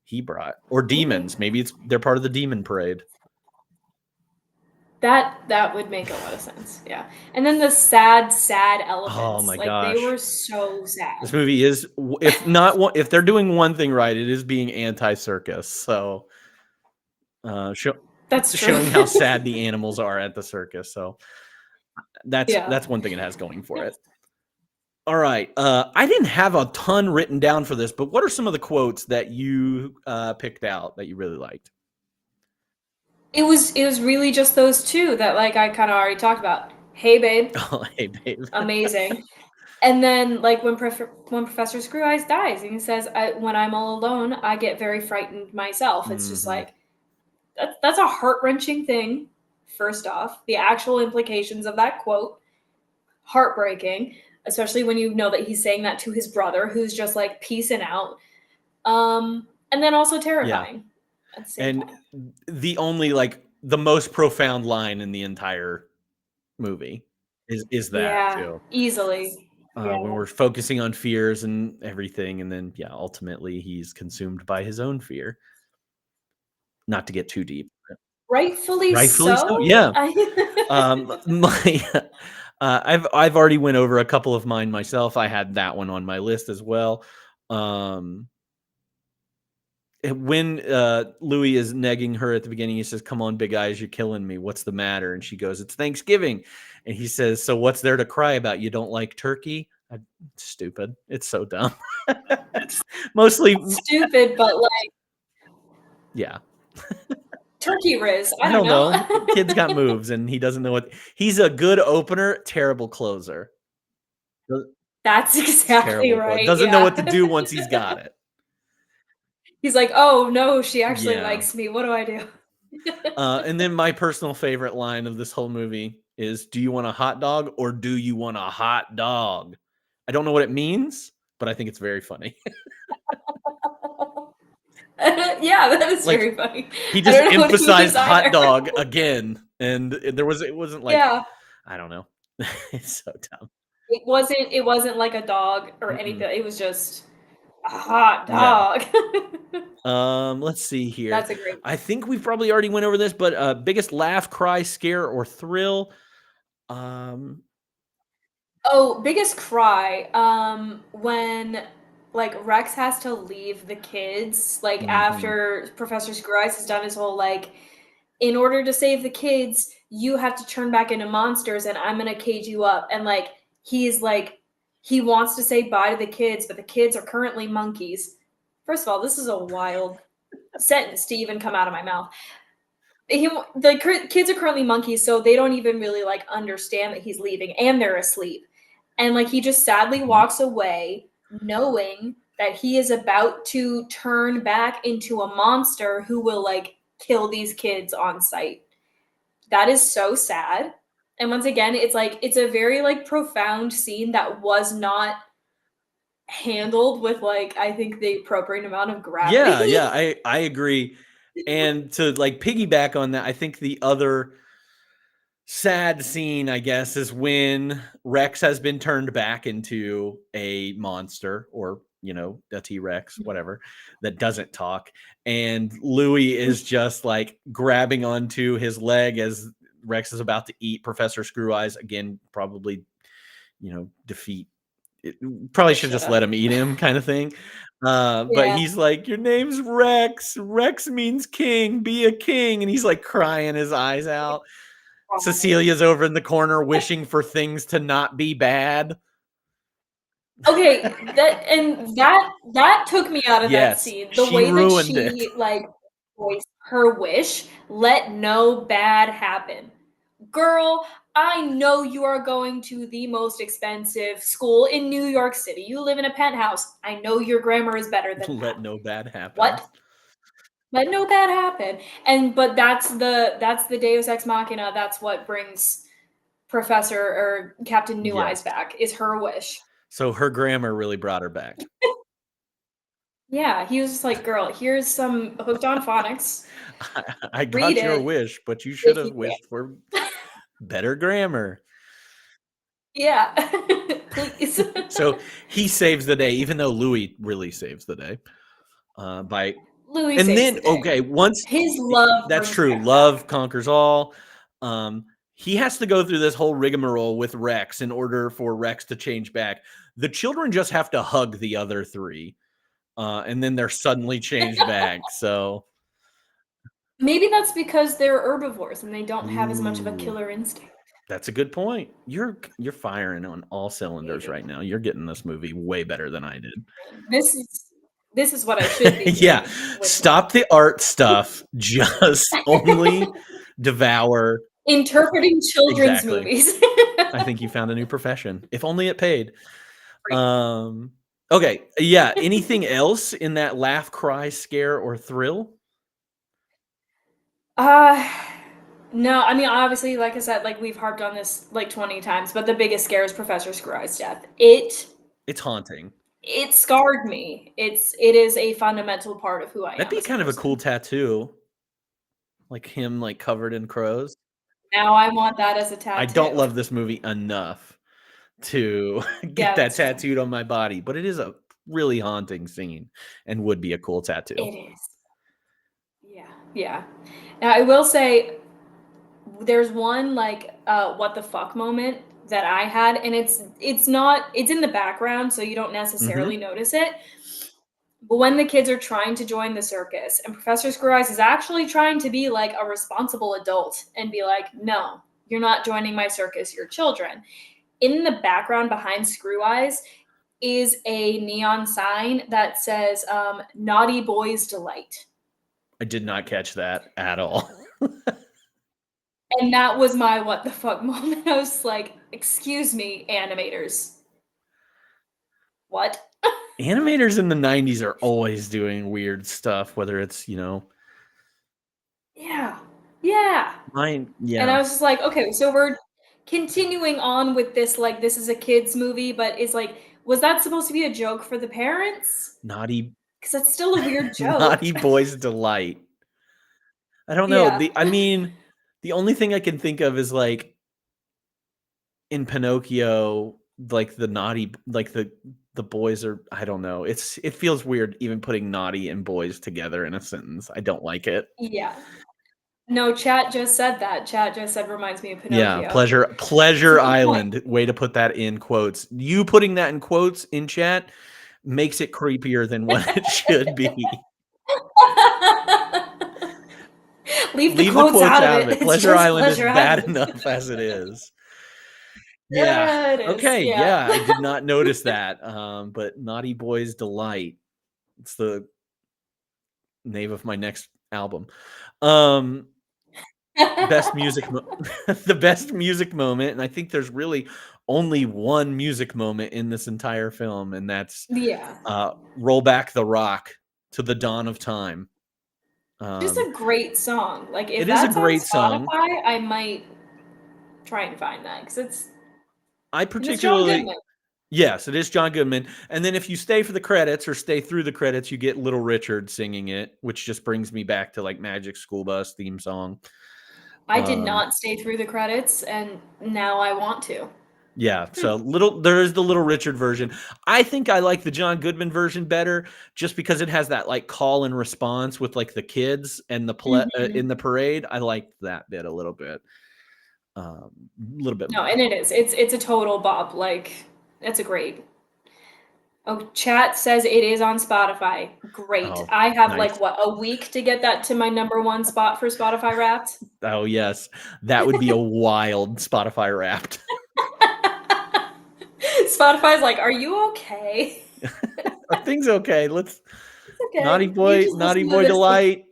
he brought, or demons. Maybe they're part of the demon parade. That would make a lot of sense. Yeah. And then the sad elephants. Oh my Like gosh, they were so sad. this movie is, if they're doing one thing right, it is being anti-circus. So, That's true. showing how sad the animals are at the circus. So that's Yeah. one thing it has going for it. All right. I didn't have a ton written down for this, but what are some of the quotes that you picked out that you really liked? It was really just those two that like I kind of already talked about. Hey babe. Oh, hey babe. Amazing. And then like when Professor Screw Eyes dies and he says, when I'm all alone, I get very frightened myself. It's just like that's a heart-wrenching thing. First off, the actual implications of that quote, heartbreaking, especially when you know that he's saying that to his brother who's just like peacing out. And then also terrifying at the same time. The only the most profound line in the entire movie is that too. Easily. When we're focusing on fears and everything, and then ultimately he's consumed by his own fear. Not to get too deep. Rightfully so. Yeah. I've already went over a couple of mine myself. I had that one on my list as well. When Louis is negging her at the beginning, he says, "Come on, big eyes, you're killing me. What's the matter?" And she goes, "It's Thanksgiving." And he says, "So what's there to cry about? You don't like turkey?" Stupid. It's so dumb. It's mostly stupid, but like, yeah. Turkey Riz. I don't know. Kid's got moves, and he doesn't know what. He's a good opener, terrible closer. That's exactly right. Doesn't know what to do once he's got it. He's like, "Oh no, she actually likes me. What do I do?" And then my personal favorite line of this whole movie is, "Do you want a hot dog or do you want a hot dog?" I don't know what it means, but I think it's very funny. Yeah, that is Like, very funny. he I just don't know what he emphasized means hot either. dog again, and it wasn't like, Yeah. I don't know. It's so dumb. It wasn't like a dog or Mm-mm. anything. It was just a hot Yeah. dog. Let's see here. That's a great I think we've probably already went over this, but biggest laugh, cry, scare, or thrill. Um, Oh, biggest cry. When like Rex has to leave the kids, like mhm. after Professor Screw Eyes has done his whole like, in order to save the kids, you have to turn back into monsters and I'm gonna cage you up. And like he wants to say bye to the kids, but the kids are currently monkeys. First of all, this is a wild sentence to even come out of my mouth. Kids are currently monkeys, so they don't even really like understand that he's leaving and they're asleep. And like he just sadly Mhm. walks away knowing that he is about to turn back into a monster who will like kill these kids on sight. That is so sad. And once again, it's like it's a very like profound scene that was not handled with like I think the appropriate amount of gravity. Yeah, I agree. And to like piggyback on that, I think the other sad scene, I guess, is when Rex has been turned back into a monster or, a T-Rex, whatever, that doesn't talk. And Louis is just like grabbing onto his leg as Rex is about to eat Professor Screw Eyes. Again, probably, defeat. Probably should Shut just let up. him eat him kind of thing. But Yeah. he's like, your name's Rex. Rex means king. Be a king. And he's like crying his eyes out. Cecilia's over in the corner wishing for things to not be bad. Okay, that took me out of that Yes, scene. The she way that ruined it. she like voiced her wish, let no bad happen. Girl, I know you are going to the most expensive school in New York City. You live in a penthouse. I know your grammar is better than that. Let no bad happen. What? Let no bad happen. And but that's the Deus Ex Machina. That's what brings Professor or Captain New Eyes Yes. back. Is her wish. So her grammar really brought her back. Yeah, he was just like, "Girl, here's some hooked on phonics. I Read got your it wish, but you should if you have wished for better grammar. Yeah, please." So he saves the day, even though Louis really saves the day. By Louis and saves then the day. okay, once His love that's brings true, Rex back. love conquers all. He has to go through this whole rigmarole with Rex in order for Rex to change back. The children just have to hug the other three, and then they're suddenly changed back. So, Maybe that's because they're herbivores and they don't have as much of a ooh, killer instinct. that's a good point. You're firing on all cylinders Maybe. right now. You're getting this movie way better than I did. This is this is what I should be Yeah, doing with my stop the art stuff. Just only devour. interpreting children's Exactly. movies. I think you found a new profession. If only it paid. Um, okay, yeah. Anything else in that laugh, cry, scare, or thrill? Uh no, I mean obviously, like I said, like we've harped on this like 20 times, but the biggest scare is Professor Screw's death. It's haunting. It scarred me. It is a fundamental part of who I That'd am be as a kind of a cool person. tattoo, like him, like covered in crows. Now I want that as a I don't tattoo. love this movie enough to get Yeah, that that's true. tattooed on my body, but it is a really haunting scene and would be a cool tattoo. It is. Yeah, yeah. Now I will say there's one like what the fuck moment that I had, and it's in the background, so you don't necessarily Hmm. notice it. But when the kids are trying to join the circus, and Professor Screw Eyes is actually trying to be like a responsible adult and be like, no, you're not joining my circus, you're children. In the background behind Screw Eyes is a neon sign that says Naughty Boys Delight. I did not catch that at all. And that was my what the fuck moment. I was like, excuse me, animators. What? Animators in the 90s are always doing weird stuff, whether it's, Yeah. Yeah. mine, And I yeah, was just like, okay, so we're continuing on with this, like, this is a kid's movie, but is like, was that supposed to be a joke for the parents? naughty. Because that's still a weird joke. Naughty Boy's Delight. I don't know. Yeah. I mean, the only thing I can think of is like in Pinocchio, like the naughty, like the boys are. I don't know. It feels weird even putting naughty and boys together in a sentence. I don't like it. Yeah. No, chat just said that. Chat just said reminds me of Yeah, Pinocchio. Pleasure It's a good Island. Way to put that in quotes. You putting that in quotes in chat makes it creepier than what it should be. Leave the Leave the quotes quotes out of out it. of it. It's Pleasure just Island is Pleasure bad Island. enough as it is. Yeah. Yeah, it is. Okay. Yeah. Yeah. I did not notice that. But Naughty Boy's Delight. It's the name of my next album. Best music, the best music moment, and I think there's really only one music moment in this entire film, and that's Yeah. "Roll Back the Rock" to the dawn of time. Just a great song. Like if It is a that's on great song. Spotify, I might try and find that because it's I and it's John particularly, Goodman. yes, it is John Goodman. And then if you stay for the credits or stay through the credits, you get Little Richard singing it, which just brings me back to like Magic School Bus theme song. I did not stay through the credits, and now I want to. Yeah, so there is the Little Richard version. I think I like the John Goodman version better, just because it has that like call and response with like the kids and the in the parade. I liked that bit a little bit more. No, and it is. It's a total bop. Like it's a great. Oh, chat says it is on Spotify. Great. Oh, I have nice. like what, a week to get that to my #1 spot for Spotify Wrapped. Oh yes, that would be a wild Spotify Wrapped. Spotify's like, are you okay? Are things okay? Let's Okay. Naughty Boy Delight.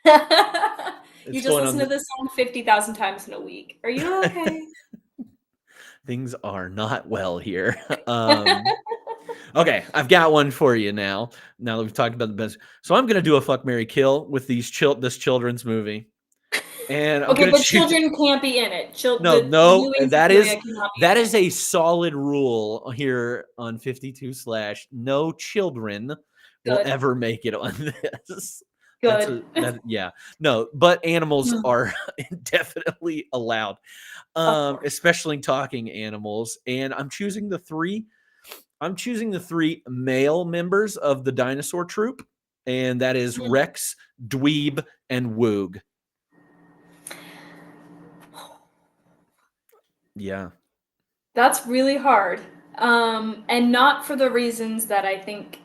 You just listen to this song 50,000 times in a week. Are you okay? Things are not well here. Okay, I've got one for you now. Now that we've talked about the best, so I'm gonna do a fuck, marry, kill with this children's movie. And I'm okay, but children can't be in it. No, that is a solid rule here on 52/. No children will ever make it on this. Good. Yeah. No, but animals are definitely allowed, especially talking animals. And I'm choosing the three male members of the dinosaur troupe, and that is Rex, Dweeb, and Woog. Yeah. That's really hard. And not for the reasons that I think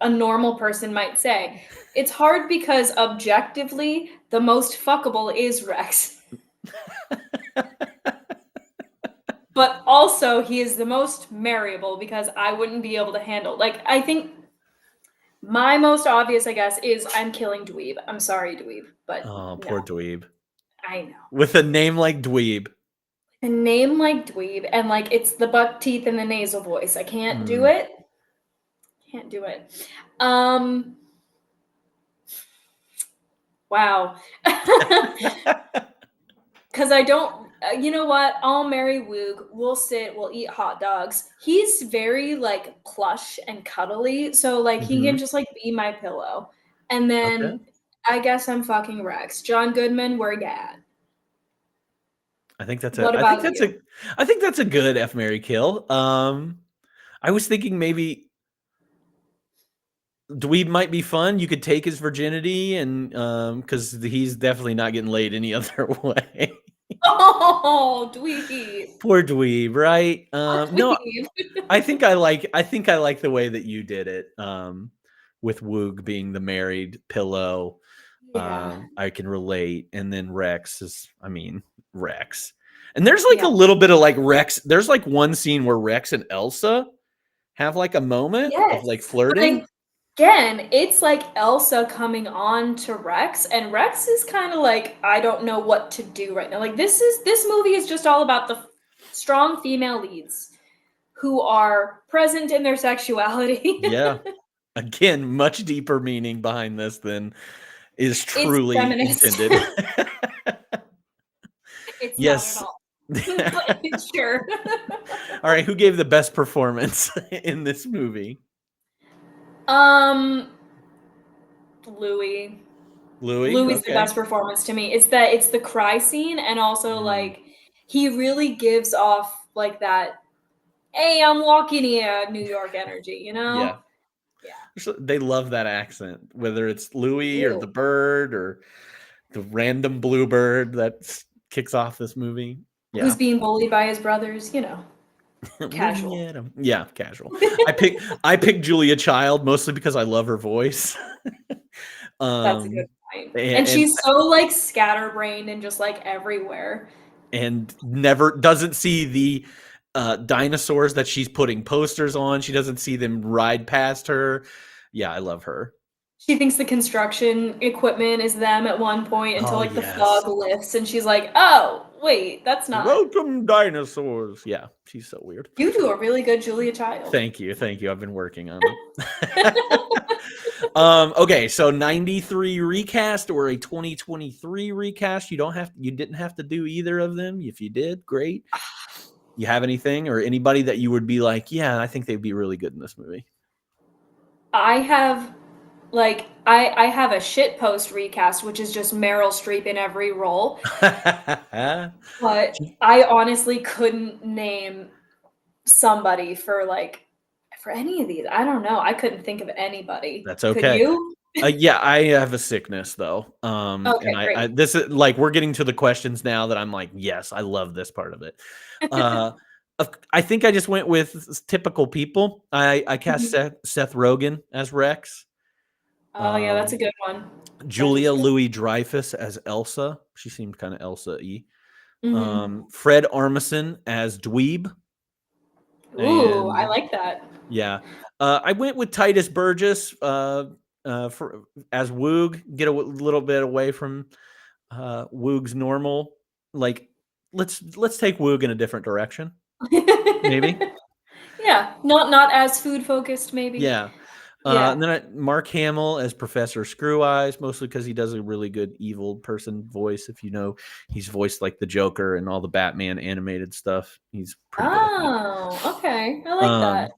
a normal person might say. It's hard because objectively, the most fuckable is Rex. But also, he is the most marryable because I wouldn't be able to handle. Like, I think my most obvious, I guess, is I'm killing Dweeb. I'm sorry, Dweeb, but Poor Dweeb. I know. With a name like Dweeb. A name like Dweeb, and like it's the buck teeth and the nasal voice. I can't do it. Can't do it. Wow. Because I don't, you know what? I'll marry Woog. We'll sit, we'll eat hot dogs. He's very like plush and cuddly. So like he can just like be my pillow. And then I guess I'm fucking Rex. John Goodman, where you at? I think that's a good F, marry, kill. I was thinking maybe Dweeb might be fun. You could take his virginity, and because he's definitely not getting laid any other way. Oh, Dweeb. Poor Dweeb, right? No, Dweeb. I think I like the way that you did it. With Woog being the married pillow. Yeah. I can relate. And then Rex is, Rex. And there's like a little bit of like Rex. There's like one scene where Rex and Elsa have like a moment of like flirting. Again, it's like Elsa coming on to Rex, and Rex is kind of like, I don't know what to do right now. Like this movie is just all about the strong female leads who are present in their sexuality. Yeah. Again, much deeper meaning behind this than is truly intended. It's yes. not at all. But sure. All right, who gave the best performance in this movie? Louis. Louis. Louis is the Okay. best performance to me. It's the cry scene, and also like he really gives off like that. Hey, I'm walking here, New York energy. You know? Yeah. Yeah. They love that accent, whether it's Louis or Ew. the bird or the random bluebird that kicks off this movie. Yeah. Who's being bullied by his brothers? You know, casual. Looking at him. Yeah, casual. I picked Julia Child mostly because I love her voice. That's a good point. And and she's so like scatterbrained and just like everywhere. and never doesn't see the dinosaurs that she's putting posters on. She doesn't see them ride past her. Yeah, I love her. She thinks the construction equipment is them at one point until Oh, like the yes. fog lifts and she's like, oh, wait, that's not. Welcome, dinosaurs. Yeah, she's so weird. You do a really good Julia Child. Thank you. I've been working on it. Okay, so 93 recast or a 2023 recast. You didn't have to do either of them. If you did, great. You have anything or anybody that you would be like, yeah, I think they'd be really good in this movie? I have I have a shit post recast, which is just Meryl Streep in every role. But I honestly couldn't name somebody for any of these. I don't know. I couldn't think of anybody. That's Could okay. you? Yeah, I have a sickness though. Okay, and I great. this is like we're getting to the questions now that I'm like, yes, I love this part of it. I think I just went with typical people. I cast Seth Rogen as Rex. Oh yeah, that's a good one. Julia Louis-Dreyfus as Elsa. She seemed kind of Elsa-y. Mhm. Fred Armisen as Dweeb. Ooh, I like that. Yeah. I went with Titus Burgess as Woog. Get a little bit away from Woog's normal. Like, let's take Woog in a different direction. Maybe. Yeah, not as food focused, maybe. Yeah. Yeah. And then Mark Hamill as Professor Screw Eyes, mostly because he does a really good evil person voice. If you know, he's voiced like the Joker and all the Batman animated stuff. He's pretty good. Oh, okay. I like that.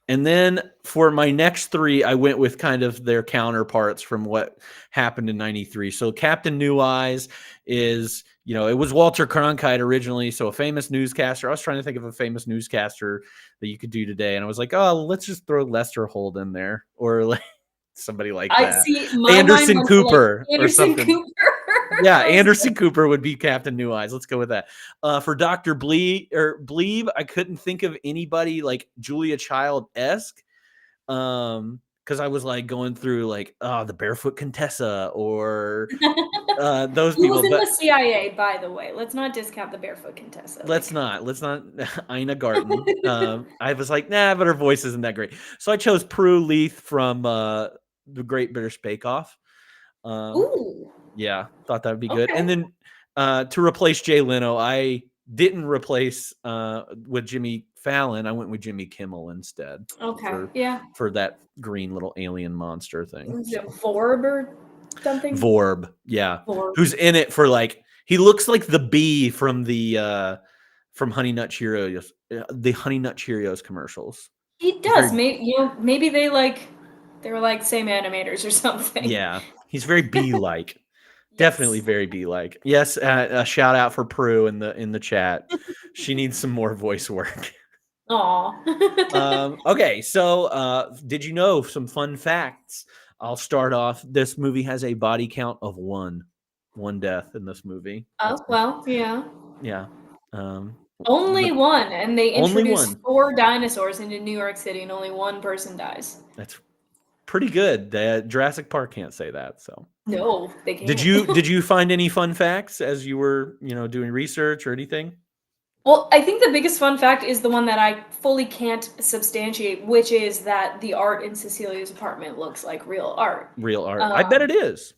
And then for my next three, I went with kind of their counterparts from what happened in 93. So Captain New Eyes is, it was Walter Cronkite originally. So a famous newscaster. I was trying to think of a famous newscaster that you could do today. And I was like, oh, let's just throw Lester Holt in there or like somebody like that. I see my Anderson mind Cooper like or something. Cooper. Yeah, Anderson Cooper would be Captain New Eyes. Let's go with that. For Dr. Bleeb, I couldn't think of anybody like Julia Child-esque. Because I was like going through like the Barefoot Contessa or those Who people. was in the CIA, by the way? Let's not discount the Barefoot Contessa. Let's not Ina Garten. I was like, nah, but her voice isn't that great. So I chose Prue Leith from the Great British Bake Off. Ooh. Yeah, thought that would be good. Okay. And then to replace Jay Leno, I didn't replace with Jimmy Fallon. I went with Jimmy Kimmel instead. Okay. For that green little alien monster thing. Is it Vorb or something? Vorb, yeah. Vorb. Who's in it for like he looks like the bee from the from Honey Nut Cheerios, the Honey Nut Cheerios commercials. He does. Maybe they were like same animators or something. Yeah, he's very bee-like. Definitely very bee-like. Yes, a shout out for Prue in the chat. She needs some more voice work. Aw. Okay, so did you know some fun facts? I'll start off. This movie has a body count of one death in this movie. Oh, well, yeah. Yeah. Only one, and they introduced one. 4 dinosaurs into New York City, and only one person dies. That's pretty good. Jurassic Park can't say that. So no, they can't. Did you find any fun facts as you were doing research or anything? Well, I think the biggest fun fact is the one that I fully can't substantiate, which is that the art in Cecilia's apartment looks like real art. Real art. I bet it is.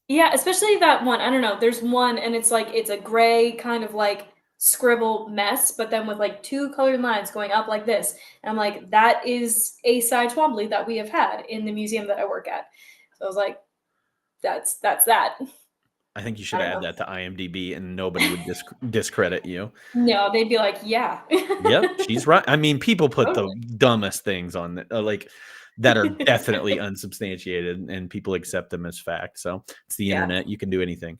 Yeah, especially that one. I don't know. There's one, and it's a gray kind of like scribble mess, but then with like 2 colored lines going up like this. And I'm like, that is a Cy Twombly that we have had in the museum that I work at. So I was like, that's that. I think you should add that to IMDb and nobody would discredit you. No, they'd be like, yeah. Yep, she's right. I mean, people put the dumbest things on like that are definitely unsubstantiated and people accept them as fact. So it's the Yeah. internet. You can do anything.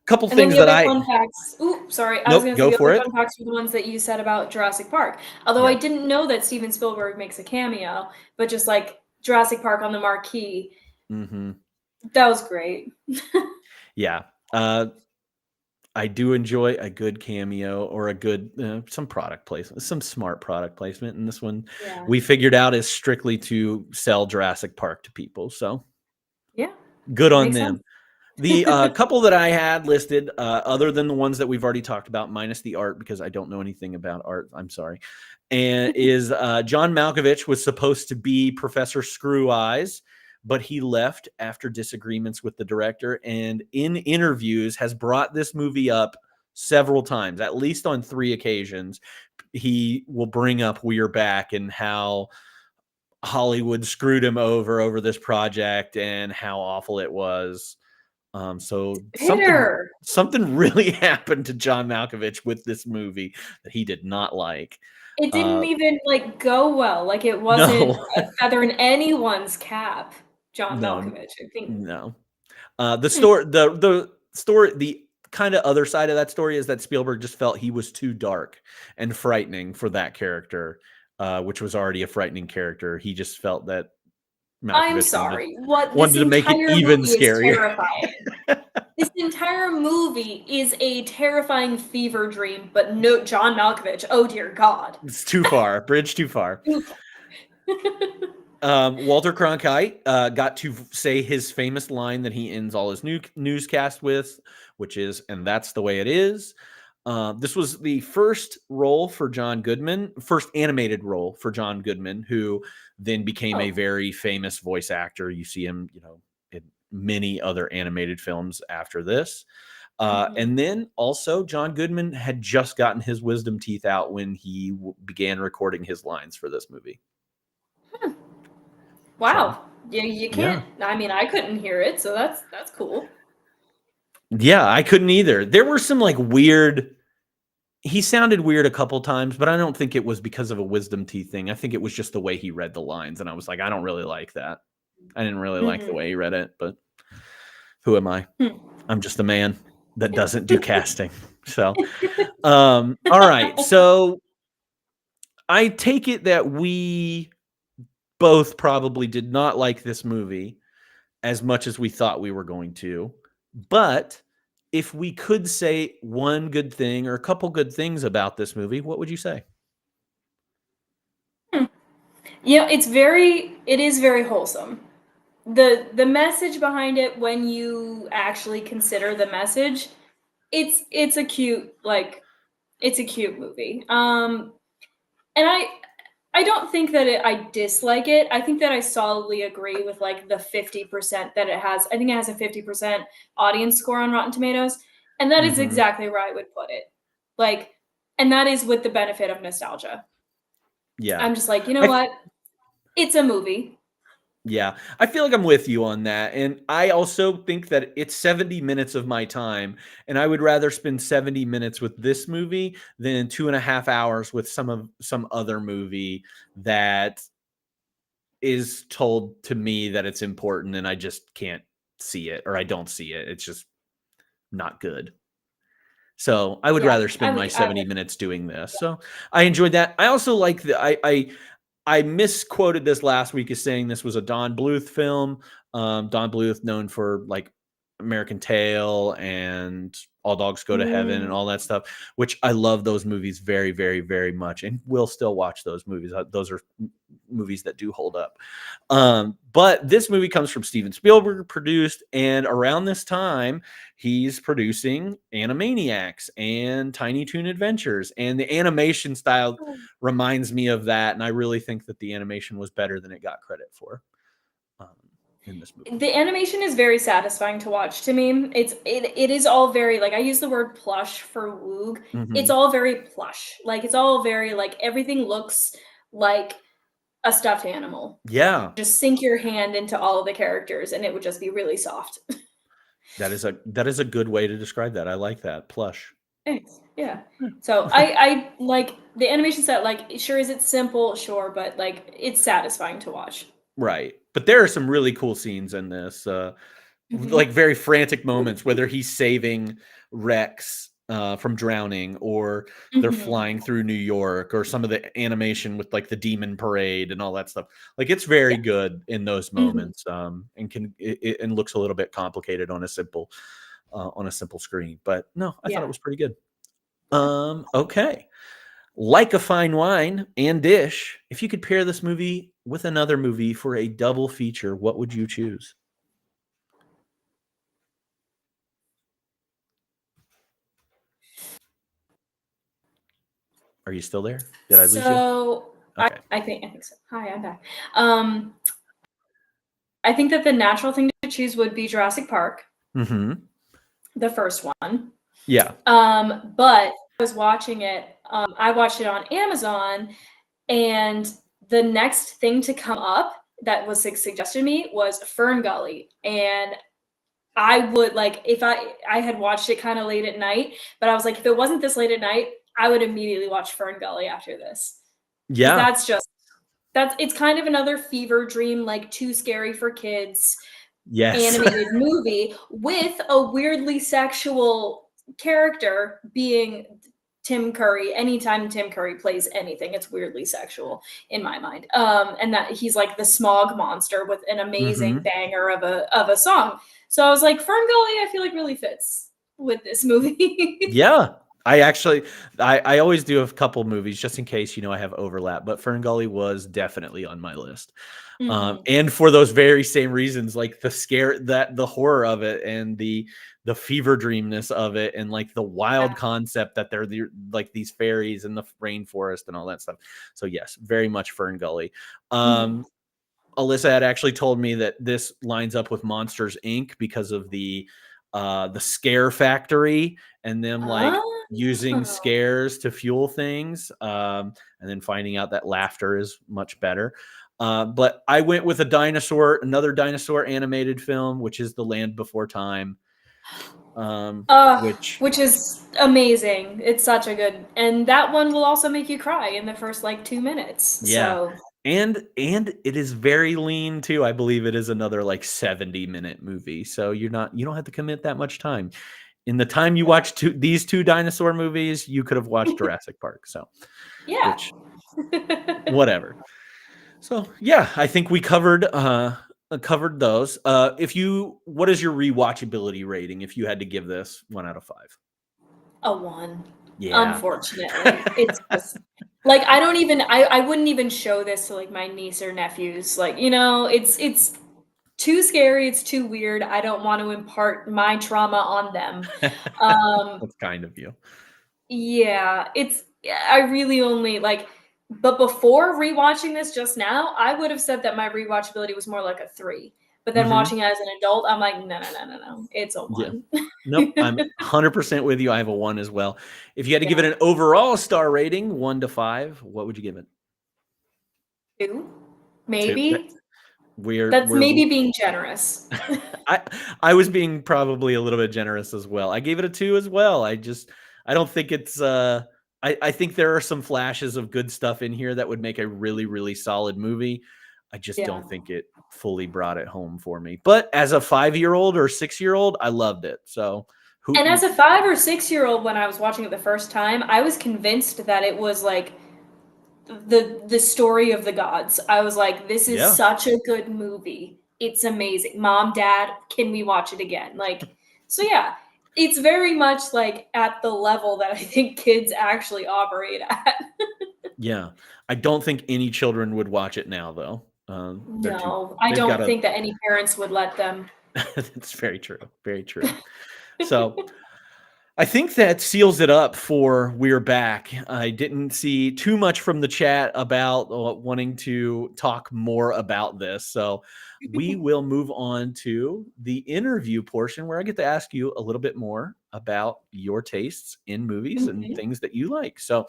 Couple And then things the that other I fun facts. Ooh, sorry. I was nope, going to say go the for other it. fun facts were the ones that you said about Jurassic Park. Although Yeah. I didn't know that Steven Spielberg makes a cameo, but just like Jurassic Park on the marquee, Mm-hmm. that was great. Yeah. I do enjoy a good cameo or a good some product placement, some smart product placement. And this one Yeah. we figured out is strictly to sell Jurassic Park to people. So Yeah. good on Makes them. sense. The couple that I had listed, other than the ones that we've already talked about, minus the art, because I don't know anything about art, I'm sorry, and is John Malkovich was supposed to be Professor Screw Eyes, but he left after disagreements with the director, and in interviews has brought this movie up several times, at least on 3 occasions. He will bring up We're Back and how Hollywood screwed him over this project and how awful it was. So Bitter. something really happened to John Malkovich with this movie that he did not like. It didn't even like go well. Like it wasn't No, a feather in anyone's cap. John no, Malkovich, I think. no. The kind of other side of that story is that Spielberg just felt he was too dark and frightening for that character, which was already a frightening character. He just felt that I'm Malkovich sorry. What this wanted to make it entire even movie is scarier. terrifying. This entire movie is a terrifying fever dream, but no John Malkovich. Oh dear God. It's too far, bridge too far. Walter Cronkite got to say his famous line that he ends all his newscast with, which is, "And that's the way it is." This was the first role for John Goodman, first animated role for John Goodman, who then became a very famous voice actor. You see him, in many other animated films after this. And then also, John Goodman had just gotten his wisdom teeth out when he began recording his lines for this movie. Wow. So, Yeah, you can't. I mean, I couldn't hear it, so that's cool. yeah, I couldn't either. There were some weird. He sounded weird a couple times, but I don't think it was because of a wisdom teeth thing. I think it was just the way he read the lines, and I was like, I don't really like that. I didn't really like the way he read it, but who am I? I'm just a man that doesn't do casting. So, all right. So I take it that we both probably did not like this movie as much as we thought we were going to. But if we could say one good thing or a couple good things about this movie, what would you say? It is very wholesome. The message behind it, when you actually consider the message, it's a cute movie. And I don't think that I dislike it. I think that I solidly agree with like the 50% that it has. I think it has a 50% audience score on Rotten Tomatoes, and that is exactly where I would put it. Like, and that is with the benefit of nostalgia. Yeah. I'm just like, you know I what? It's a movie. Yeah, I feel like I'm with you on that. And I also think that it's 70 minutes of my time. And I would rather spend 70 minutes with this movie than 2.5 hours with some other movie that is told to me that it's important and I just can't see it or I don't see it. It's just not good. So I would Yeah, rather spend my I 70 minutes doing this. So I enjoyed that. I also like I misquoted this last week as saying this was a Don Bluth film. Don Bluth, known for like American Tail and All Dogs Go to Heaven and all that stuff, which I love those movies very, very, very much, and will still watch those movies. Those are movies that do hold up. But this movie comes from Steven Spielberg, produced, and around this time, he's producing Animaniacs and Tiny Toon Adventures, and the animation style reminds me of that, and I really think that the animation was better than it got credit for in this movie. The animation is very satisfying to watch to me. It is all very, like, I use the word plush for Woog. It's all very plush. Like, it's all very, like, everything looks like a stuffed animal. Yeah, Just sink your hand into all of the characters and it would just be really soft. that is a good way to describe that. I like that. Plush. Thanks. Yeah. So I like the animation set. Like, sure, is it simple? Sure, but like it's satisfying to watch. Right. But there are some really cool scenes in this, like very frantic moments, whether he's saving Rex from drowning, or they're flying through New York, or some of the animation with like the demon parade and all that stuff. Like it's very Yeah. good in those moments, and and looks a little bit complicated on a simple screen. But no, I thought Yeah. it was pretty good. Okay. Like a fine wine and dish, if you could pair this movie with another movie for a double feature, what would you choose? Are you still there? Did I lose you? So Okay. I think so. Hi, I'm back. I think that the natural thing to choose would be Jurassic Park, Mm-hmm. the first one. Yeah. But I was watching it. I watched it on Amazon, and the next thing to come up that was suggested to me was Fern Gully, and I would like if I had watched it kind of late at night, but I was like, if it wasn't this late at night, I would immediately watch Fern Gully after this, because Yeah. that's it's kind of another fever dream, like too scary for kids Yes. animated movie with a weirdly sexual character being Tim Curry. Anytime Tim Curry plays anything, it's weirdly sexual in my mind. And that he's like the smog monster with an amazing Mm-hmm. banger of a song. So I was like, Fern Gully, I feel like really fits with this movie. Yeah. I always do a couple movies just in case, I have overlap, but Fern Gully was definitely on my list. Mhm. And for those very same reasons, like the horror of it, and the fever dreamness of it, and like the wild concept that like these fairies in the rainforest and all that stuff. So yes, very much Fern Gully. Mhm. Alyssa had actually told me that this lines up with Monsters Inc. because of the scare factory, and them like using Oh. scares to fuel things, and then finding out that laughter is much better. But I went with another dinosaur animated film, which is The Land Before Time, which Which is amazing. It's such a good, and that one will also make you cry in the first like 2 minutes. yeah, So and it is very lean too. I believe it is another like 70-minute movie, so you don't have to commit that much time. In the time you watch these two dinosaur movies, you could have watched Jurassic Park. So, yeah. which whatever. So yeah, I think we covered those. What is your rewatchability rating if you had to give this 1 out of 5? A one. Yeah. Unfortunately. It's just like I wouldn't even show this to like my niece or nephews. Like, it's too scary, it's too weird. I don't want to impart my trauma on them. Um That's kind of you. Yeah, I really only like, but before rewatching this just now, I would have said that my rewatchability was more like a 3. But then Hmm. watching it as an adult, I'm like, no, no, no, no, no. It's a Yeah. 1. Nope. I'm 100% with you. I have a 1 as well. If you had to give it Yeah. an overall star rating, 1 to 5, what would you give it? 2? 2. Maybe. That's We're maybe being generous. I I was being probably a little bit generous as well. I gave it a 2 as well. I don't think it's I think there are some flashes of good stuff in here that would make a really, really solid movie. I just Yeah. don't think it fully brought it home for me. But as a 5-year-old or 6-year-old, I loved it. So And as a 5 or 6-year-old, when I was watching it the first time, I was convinced that it was like the story of the gods. I was like, this is yeah. such a good movie. It's amazing. Mom, Dad, can we watch it again? Like, so yeah, it's very much like at the level that I think kids actually operate at. Yeah. I don't think any children would watch it now though. No, I They've got don't to think that any parents would let them. That's very true. Very true. So I think that seals it up for We're Back. I didn't see too much from the chat about wanting to talk more about this. So we will move on to the interview portion where I get to ask you a little bit more about your tastes in movies and Mhm. things that you like. So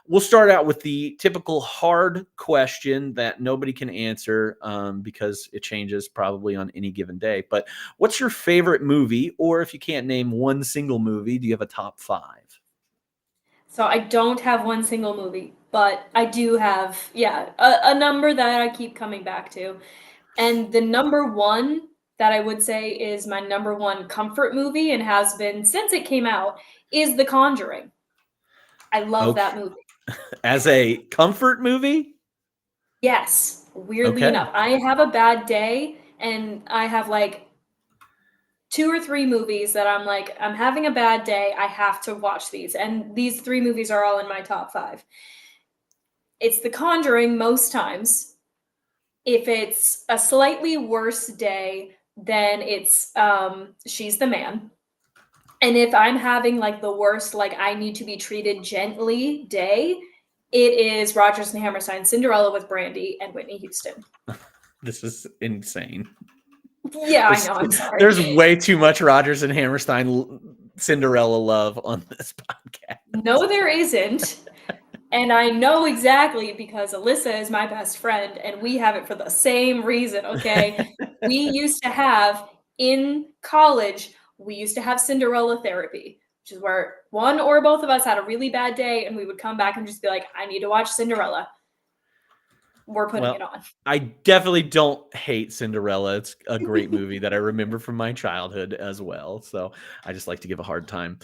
we'll start out with the typical hard question that nobody can answer, because it changes probably on any given day. But what's your favorite movie? Or if you can't name one single movie, do you have a top 5? So I don't have one single movie, but I do have, yeah, a number that I keep coming back to. And the number one that I would say is my number one comfort movie and has been since it came out is The Conjuring. I love Okay. that movie. As a comfort movie? Yes, weirdly Okay. enough. I have a bad day and I have like 2 or 3 movies that I'm like, I'm having a bad day, I have to watch these. And these 3 movies are all in my top 5. It's The Conjuring most times. If it's a slightly worse day, then it's She's the Man. And if I'm having like the worst, like I need to be treated gently day, it is Rodgers and Hammerstein Cinderella with Brandy and Whitney Houston. This is insane. Yeah, I know. I'm sorry. There's way too much Rodgers and Hammerstein Cinderella love on this podcast. No, there isn't. And I know exactly because Alyssa is my best friend and we have it for the same reason, okay? We used to have in college, we used to have Cinderella therapy, which is where one or both of us had a really bad day and we would come back and just be like, I need to watch Cinderella. We're putting it on. I definitely don't hate Cinderella. It's a great movie that I remember from my childhood as well. So I just like to give a hard time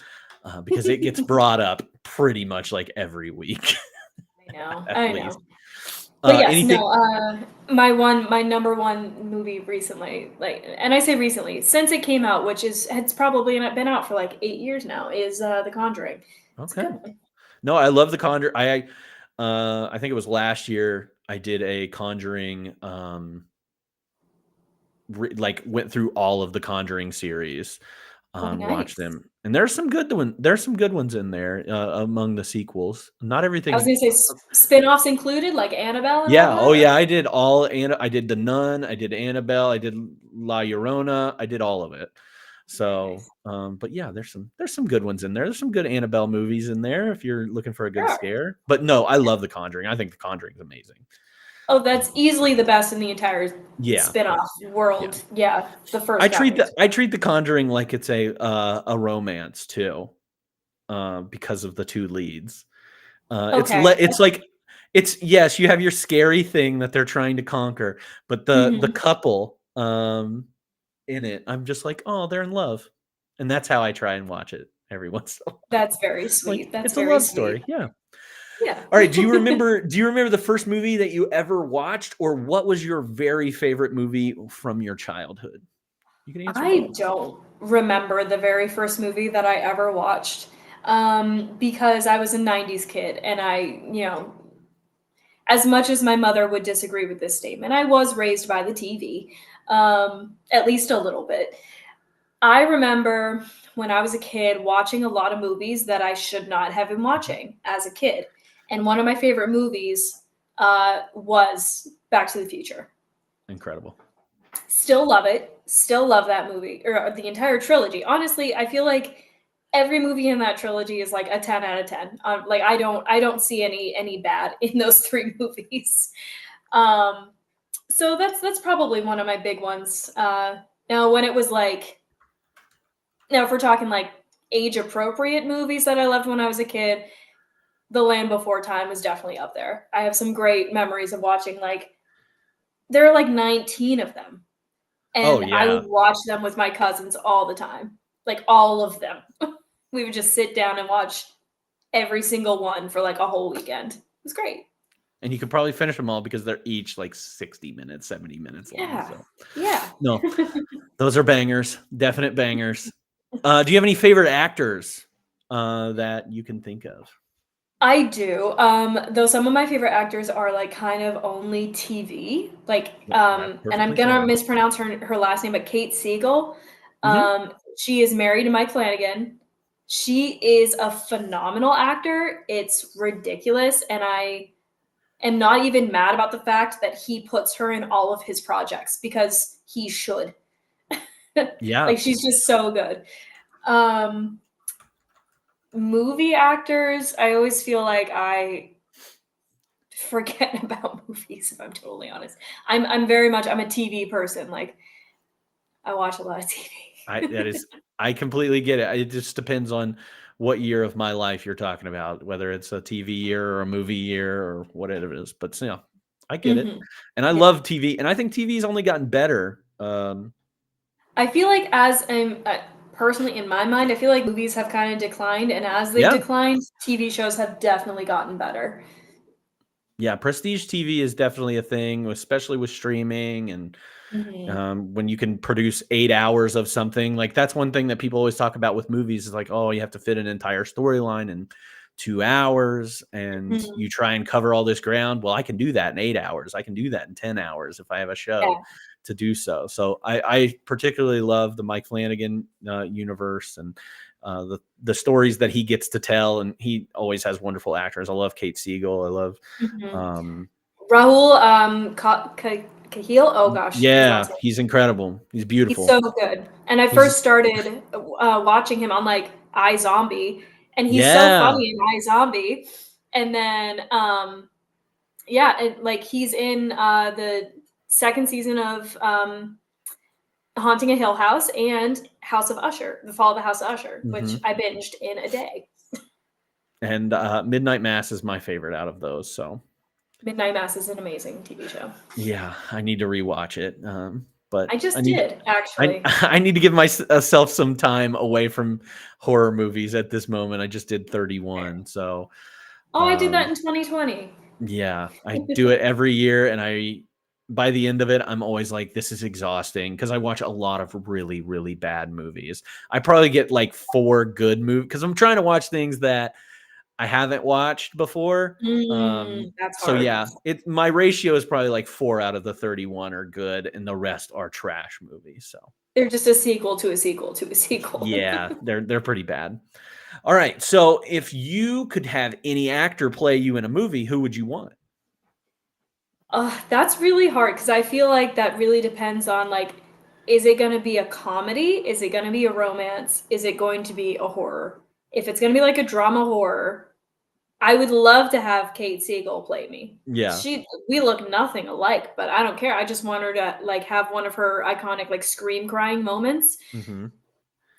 because it gets brought up pretty much like every week. I know. At I least. know. But yes, anything- my number one movie recently, like, and I say recently, since it came out, which it's probably been out for like 8 years now, is The Conjuring. It's a Okay. good one. No, I love The Conjuring. I think it was last year I did a Conjuring, went through all of the Conjuring series, nice. watched them, and there's some good ones in there among the sequels. Not everything. I was gonna say spin-offs included, like Annabelle and Yeah. all that? Oh, yeah. I did all. I did The Nun. I did Annabelle. I did La Llorona. I did all of it. So, Nice. but yeah, there's some good ones in there. There's some good Annabelle movies in there if you're looking for a good Sure. scare. But no, I love The Conjuring. I think The Conjuring is amazing. Oh, that's easily the best in the entire Yeah. spin-off world. Yeah, the first. I treat The Conjuring like it's a romance too, because of the two leads. It's yes, you have your scary thing that they're trying to conquer, but the couple in it, I'm just like, oh, they're in love, and that's how I try and watch it every once in a while. That's very sweet. Like, That's it's a very love sweet. story. Yeah. Yeah. All right. Do you remember the first movie that you ever watched, or what was your very favorite movie from your childhood? You can answer I both. don't remember the very first movie that I ever watched, because I was a 90s kid and as much as my mother would disagree with this statement, I was raised by the TV, at least a little bit. I remember when I was a kid watching a lot of movies that I should not have been watching as a kid. And one of my favorite movies was Back to the Future. Incredible. Still love it. Still love that movie, or the entire trilogy. Honestly, I feel like every movie in that trilogy is like a 10 out of 10. Like I don't see any bad in those 3 movies. So that's probably one of my big ones. Now when it was like, now if we're talking like age appropriate movies that I loved when I was a kid, The Land Before Time was definitely up there. I have some great memories of watching, like, there are like 19 of them. And I would watch them with my cousins all the time. Like all of them. We would just sit down and watch every single one for like a whole weekend. It was great. And you could probably finish them all because they're each like 60 minutes, 70 minutes long. Yeah. So. Yeah. No, those are bangers. Definite bangers. Do you have any favorite actors that you can think of? I do. Though some of my favorite actors are like kind of only TV. Like, and I'm gonna mispronounce her last name, but Kate Siegel. She is married to Mike Flanagan. She is a phenomenal actor. It's ridiculous, and I am not even mad about the fact that he puts her in all of his projects because he should. Yeah. Like she's just so good. Movie actors, I always feel like I forget about movies, if I'm totally honest. I'm a TV person. Like I watch a lot of TV. I completely get it. It just depends on what year of my life you're talking about, whether it's a TV year or a movie year or whatever it is. But I get it. Mhm. And I Yeah. love TV, and I think TV's only gotten better. I feel like personally in my mind, I feel like movies have kind of declined, and as they've Yeah. declined, TV shows have definitely gotten better. Yeah, prestige TV is definitely a thing, especially with streaming and Mhm. when you can produce 8 hours of something. Like, that's one thing that people always talk about with movies is like, oh, you have to fit an entire storyline in 2 hours, and Mhm. you try and cover all this ground. Well, I can do that in 8 hours. I can do that in 10 hours if I have a show Yeah. to do so. So I particularly love the Mike Flanagan universe and the stories that he gets to tell, and he always has wonderful actors. I love Kate Siegel. I love Mhm. um, Rahul Kahil. Oh gosh, his yeah, last name. he's incredible. He's He's beautiful. so good. And I He's first started watching him on like iZombie, and he's so yeah. funny in iZombie. And then yeah, like he's in the second season of Haunting a Hill House and House of Usher, The Fall of the House of Usher, which Mhm. I binged in a day. And Midnight Mass is my favorite out of those. So Midnight Mass is an amazing TV show. yeah, I need to rewatch it. But I just did, I actually. I need to give myself some time away from horror movies at this moment. I just did 31. So Oh, I did that um, in 2020. yeah, I do it every year, and by the end of it, I'm always like, this is exhausting because I watch a lot of really, really bad movies. I probably get like 4 good movies because I'm trying to watch things that I haven't watched before. That's So hard. yeah, my ratio is probably like 4 out of the 31 are good, and the rest are trash movies. So They're just a sequel to a sequel to a sequel. yeah, they're pretty bad. All right, so if you could have any actor play you in a movie, who would you want? That's really hard because I feel like that really depends on like, is it going to be a comedy? Is it going to be a romance? Is it going to be a horror? If it's going to be like a drama horror, I would love to have Kate Siegel play me. Yeah. We look nothing alike, but I don't care. I just want her to like have one of her iconic like scream crying moments. Mhm.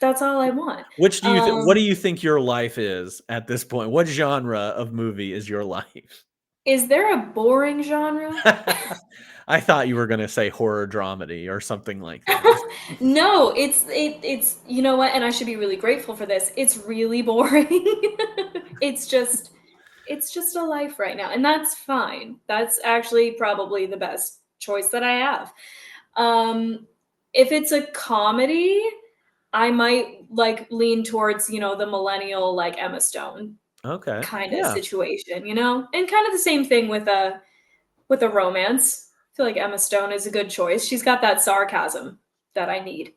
That's all I want. What do you think your life is at this point? What genre of movie is your life? Is there a boring genre? I thought you were gonna say horror dramedy or something like that. No, it's you know what, and I should be really grateful for this. It's really boring. It's just a life right now, and that's fine. That's actually probably the best choice that I have. Um, if it's a comedy, I might like lean towards, the millennial like Emma Stone Okay. kind of Yeah. situation, and kind of the same thing with a romance. I feel like Emma Stone is a good choice. She's got that sarcasm that I need.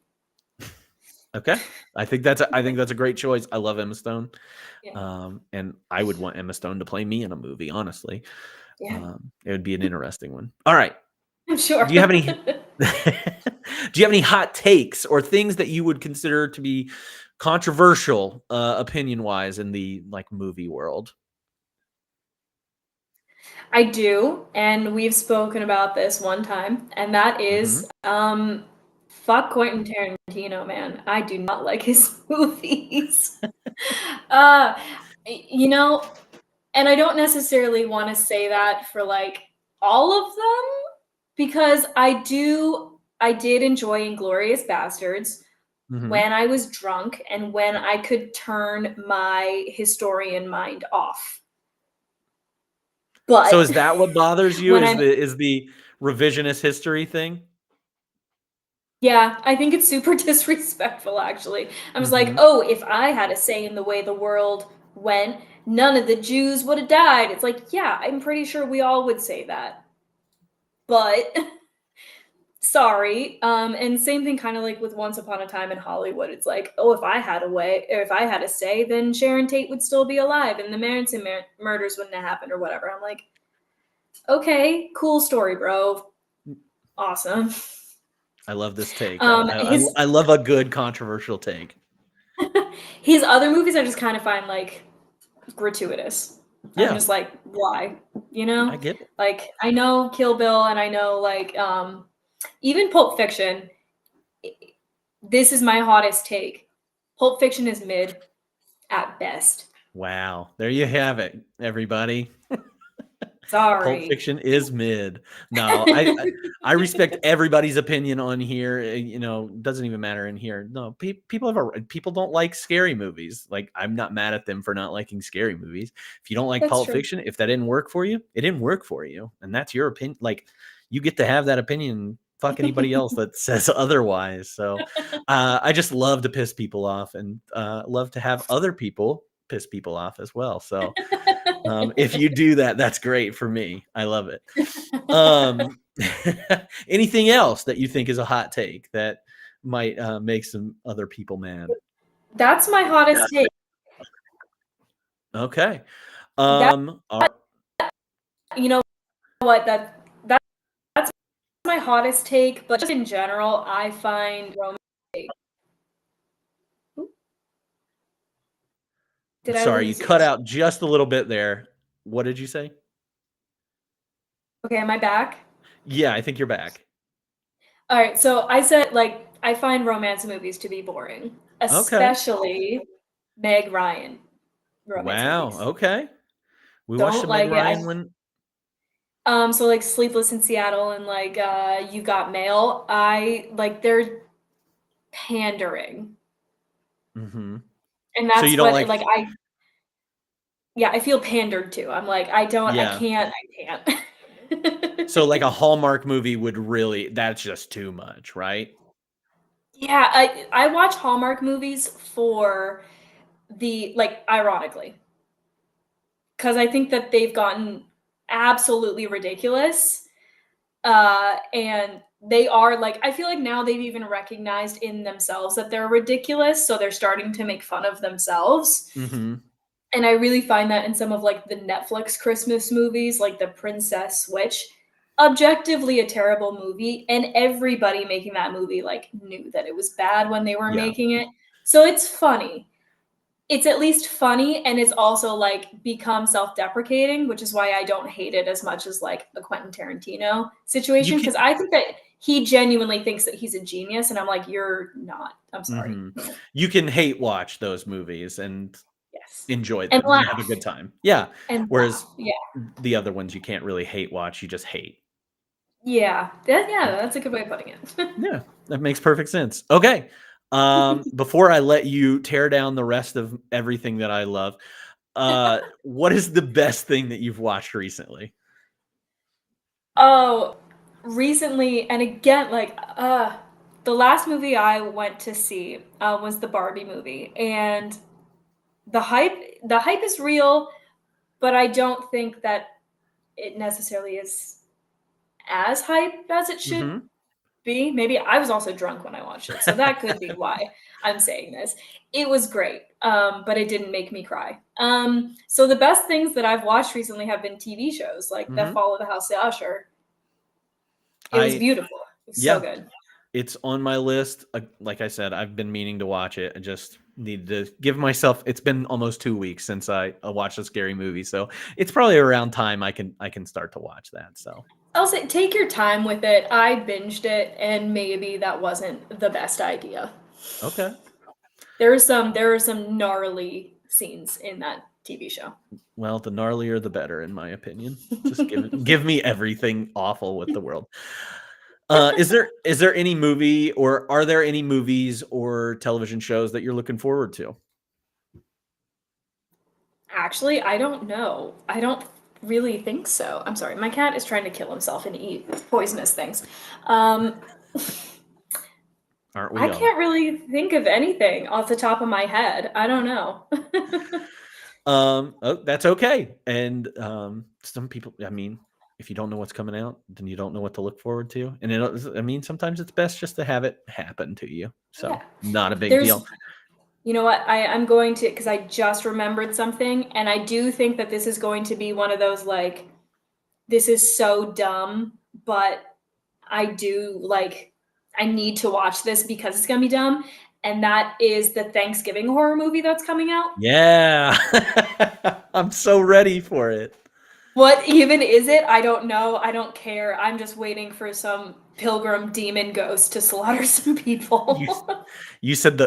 Okay. I think that's a great choice. I love Emma Stone. Yeah. And I would want Emma Stone to play me in a movie, honestly. Yeah. It would be an interesting one. All right. I'm sure. Do you have any do you have any hot takes or things that you would consider to be controversial opinion wise in the like movie world? I do, and we've spoken about this one time, and that Hmm. is fuck Quentin Tarantino, man. I do not like his movies. uh you know, and I don't necessarily want to say that for like all of them because I did enjoy Inglorious Bastards Hmm. when I was drunk and when I could turn my historian mind off. So But is that what bothers you? when Is I'm the revisionist history thing? Yeah, I think it's super disrespectful, actually. I was like, Hmm. oh, if I had a say in the way the world went, none of the Jews would have died. It's like, yeah, I'm pretty sure we all would say that. But sorry. And same thing kind of like with Once Upon a Time in Hollywood. It's like, oh, if I had a way, or if I had a say, then Sharon Tate would still be alive and the Manson murders wouldn't have happened or whatever. I'm like, okay, cool story, bro. Awesome. I love this take. His I love a good controversial take. his other movies I just kind of find like gratuitous. I'm Yeah, just like, why? I get it. Like I know Kill Bill and I know like even Pulp Fiction. This is my hottest take. Pulp Fiction is mid at best. Wow. There you have it, everybody. Pulp Sorry. Fiction is mid. No, I respect everybody's opinion on here. You know, doesn't even matter in here. No, people people don't like scary movies. Like, I'm not mad at them for not liking scary movies. If you don't like That's Pulp true. Fiction, if that didn't work for you, it didn't work for you, and that's your opinion. Like, you get to have that opinion. Fuck anybody else that says otherwise. So, I just love to piss people off, and love to have other people piss people off as well. So, if you do that, that's great for me. I love it. Anything else that you think is a hot take that might make some other people mad? That's my hottest take. Okay. That All you know what that's my hottest take, but just in general, I find romance. Oop, did I sorry, you lose you? cut out just a little bit there. What did you say? Okay, am I back? Yeah, I think you're back. All right, so I said like I find romance movies to be boring, Okay. especially Meg Ryan romance Wow. movies. Okay. We watched Don't a Meg like it. Ryan one. So like Sleepless in Seattle and like You Got Mail, I like they're pandering. Mm-hmm. And So that's you don't what like, like I feel pandered to. I'm like, I yeah. can't. So like a Hallmark movie would really, that's just too much, right? Yeah, I watch Hallmark movies for the like ironically, because I think that they've gotten absolutely ridiculous. And they are like I feel like now they've even recognized in themselves that they're ridiculous, so they're starting to make fun of themselves. Mm-hmm. And I really find that in some of like the Netflix Christmas movies, like The Princess Switch, objectively a terrible movie, and everybody making that movie like knew that it was bad when they were Yeah. making it. So it's funny. It's at least funny, and it's also like become self-deprecating, which is why I don't hate it as much as like a Quentin Tarantino You situation, can, because I think that he genuinely thinks that he's a genius, and I'm like, you're not. I'm sorry. mm-hmm. No. You can hate watch those movies and Yes. enjoy And them and have a laugh. good time. Yeah. And Whereas laugh. Yeah. the other ones you can't really hate watch, you just hate. Yeah. Yeah, that's a good way of putting it. Yeah, that makes perfect sense. Okay. Before I let you tear down the rest of everything that I love, what is the best thing that you've watched recently? Oh, recently, and again, like, the last movie I went to see was the Barbie movie, and the hype is real, but I don't think that it necessarily is as hype as it should Mm-hmm. be. Maybe I was also drunk when I watched it, so that could be why I'm saying this. It was great, but it didn't make me cry. So the best things that I've watched recently have been TV shows, like The Mm-hmm. Fall of the House of Usher. It was I beautiful. It was so yeah, good. it's on my list. Like I said, I've been meaning to watch it. I just need to give myself. It's been almost 2 weeks since I watched a scary movie, so it's probably around time I can start to watch that. So I'll say take your time with it. I binged it, and maybe that wasn't the best idea. okay. There are some gnarly scenes in that TV show. Well, the gnarlier the better, in my opinion. Just give me everything awful with the world. Is there any movie, or are there any movies or television shows that you're looking forward to? Actually, I don't know. I don't really think so. I'm sorry. My cat is trying to kill himself and eat poisonous things. Um, Aren't we I all? can't really think of anything off the top of my head. I don't know. Oh, that's okay. And some people, I mean, if you don't know what's coming out, then you don't know what to look forward to. And I mean, sometimes it's best just to have it happen to you. So Yeah. not a big There's deal. You know what? I'm going to, because I just remembered something, and I do think that this is going to be one of those like, this is so dumb, but I do like, I need to watch this because it's gonna be dumb, and that is the Thanksgiving horror movie that's coming out. Yeah. I'm so ready for it. What even is it? I don't know. I don't care. I'm just waiting for some pilgrim demon ghost to slaughter some people. You said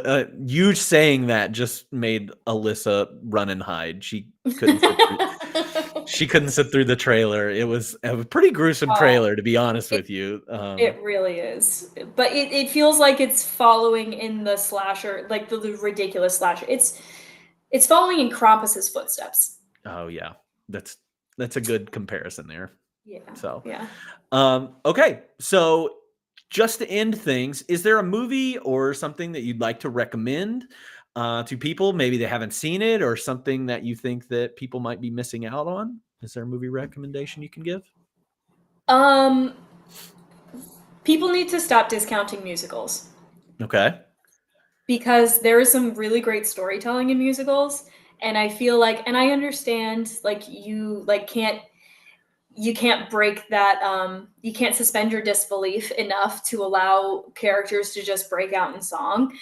you saying that just made Alyssa run and hide. She couldn't sit through. She couldn't sit through the trailer. It was a pretty gruesome trailer, to be honest with you. It really is. But it feels like it's following in the slasher, like the ridiculous slasher. It's following in Krampus's footsteps. Oh yeah, that's a good comparison there. Yeah. So yeah. okay, so just to end things, is there a movie or something that you'd like to recommend to people? Maybe they haven't seen it, or something that you think that people might be missing out on. Is there a movie recommendation you can give? People need to stop discounting musicals Okay. because there is some really great storytelling in musicals, and I feel like, and I understand, like you can't break that, you can't suspend your disbelief enough to allow characters to just break out in song.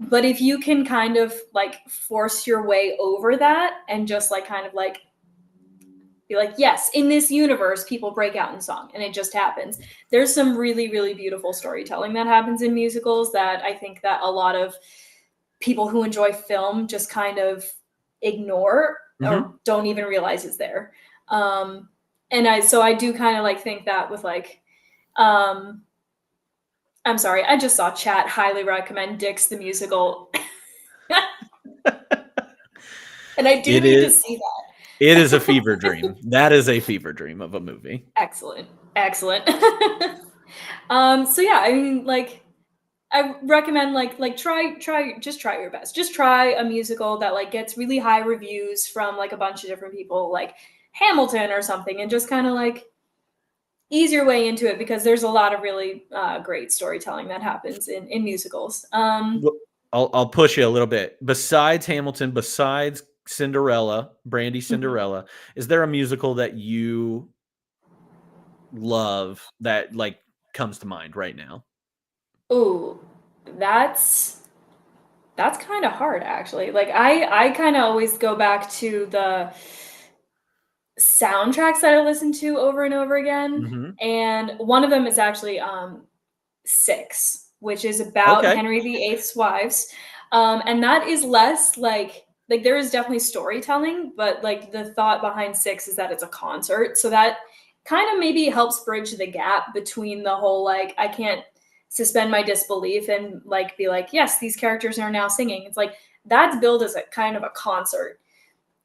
But if you can kind of like force your way over that and just like kind of like be like, yes, in this universe, people break out in song and it just happens. There's some really, really beautiful storytelling that happens in musicals that I think that a lot of people who enjoy film just kind of ignore or don't even realize is there. And I do kind of like think that with like, I'm sorry, I just saw chat highly recommend Dix the musical. And I do need to see that. It is a fever dream. That is a fever dream of a movie. Excellent. So yeah, I mean, like, I recommend try your best. Just try a musical that like gets really high reviews from like a bunch of different people, like Hamilton or something, and just kind of like ease your way into it, because there's a lot of really great storytelling that happens in musicals. I'll push you a little bit. Besides Hamilton, besides Cinderella, Brandy Cinderella, is there a musical that you love that like comes to mind right now? Ooh, that's kind of hard, actually. Like I kind of always go back to the soundtracks that I listen to over and over again, and one of them is actually Six, which is about Henry VIII's wives, and that is less like there is definitely storytelling, but like the thought behind Six is that it's a concert, so that kind of maybe helps bridge the gap between the whole like I can't suspend my disbelief and like be like, yes, these characters are now singing. It's like that's billed as a kind of a concert.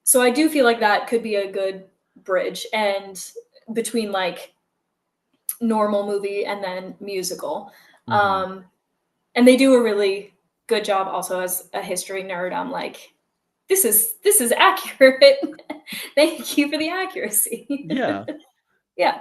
So I do feel like that could be a good bridge and between like normal movie and then musical. And they do a really good job also. As a history nerd, I'm like, this is accurate. Thank you for the accuracy. Yeah. Yeah.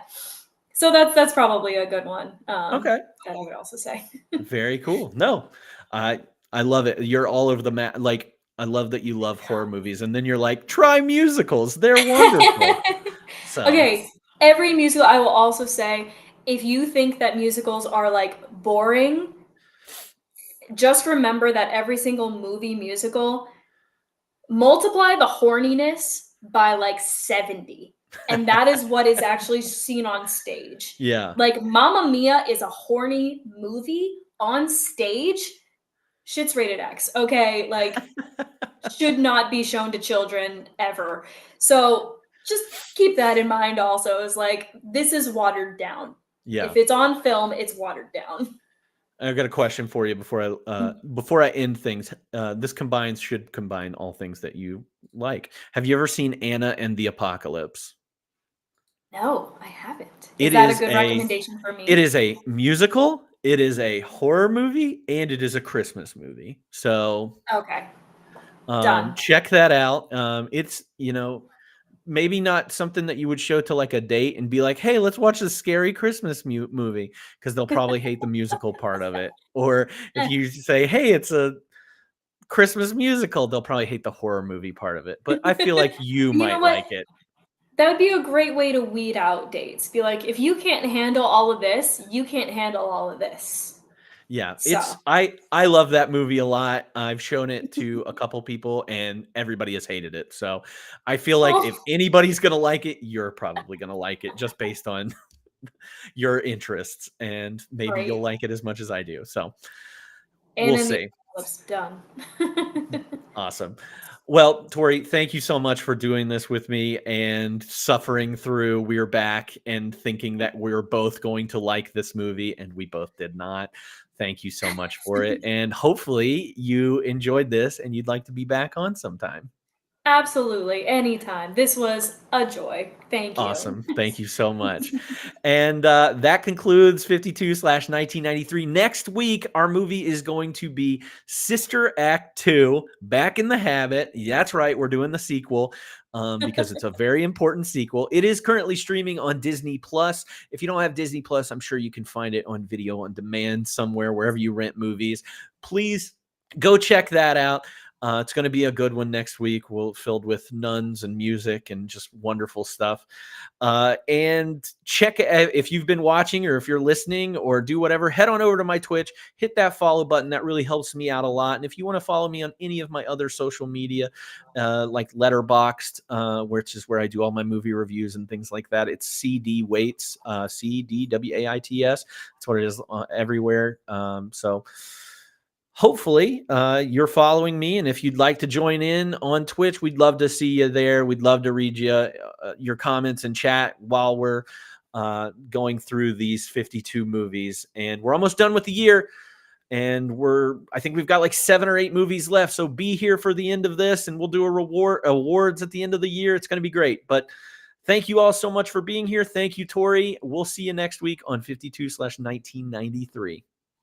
So that's probably a good one. That I would also say. Very cool. No, I love it. You're all over the map. Like, I love that you love horror movies, and then you're like, try musicals. They're wonderful. So. Okay, every musical, I will also say, if you think that musicals are like boring, just remember that every single movie musical, multiply the horniness by like 70. And that is what is actually seen on stage. Yeah. Like Mamma Mia is a horny movie on stage. Shit's rated X. Okay, like should not be shown to children ever. So just keep that in mind also, is like this is watered down. Yeah. If it's on film, it's watered down. I've got a question for you before I end things. This should combine all things that you like. Have you ever seen Anna and the Apocalypse? No, I haven't. Is that a good recommendation for me? It is a musical, it is a horror movie, and it is a Christmas movie. So okay. Done. Check that out. It's, maybe not something that you would show to like a date and be like, hey, let's watch this scary Christmas movie, because they'll probably hate the musical part of it. Or if you say, hey, it's a Christmas musical, they'll probably hate the horror movie part of it. But I feel like you might like it. That would be a great way to weed out dates. Be like, if you can't handle all of this, you can't handle all of this. Yeah, I love that movie a lot. I've shown it to a couple people and everybody has hated it. So I feel like if anybody's going to like it, you're probably going to like it just based on your interests, and maybe you'll like it as much as I do. So we'll see. Done. Awesome. Well, Tori, thank you so much for doing this with me and suffering through We're Back and thinking that we're both going to like this movie, and we both did not. Thank you so much for it. And hopefully you enjoyed this and you'd like to be back on sometime. Absolutely, anytime. This was a joy. Thank you. Awesome. Thank you so much. And that concludes 52/1993. Next week, our movie is going to be Sister Act 2, Back in the Habit. That's right. We're doing the sequel because it's a very important sequel. It is currently streaming on Disney Plus. If you don't have Disney Plus, I'm sure you can find it on video on demand somewhere, wherever you rent movies. Please go check that out. It's going to be a good one next week. We'll filled with nuns and music and just wonderful stuff. And check if you've been watching or if you're listening or do whatever, head on over to my Twitch, hit that follow button. That really helps me out a lot. And if you want to follow me on any of my other social media, like Letterboxd, which is where I do all my movie reviews and things like that, it's CD Waits, CDWAITS. That's what it is everywhere. So hopefully you're following me, and if you'd like to join in on Twitch, we'd love to see you there. We'd love to read your comments and chat while we're going through these 52 movies. And we're almost done with the year, and I think we've got like 7 or 8 movies left, so be here for the end of this, and we'll do awards at the end of the year. It's going to be great. But thank you all so much for being here. Thank you, Tori. We'll see you next week on 52/1993.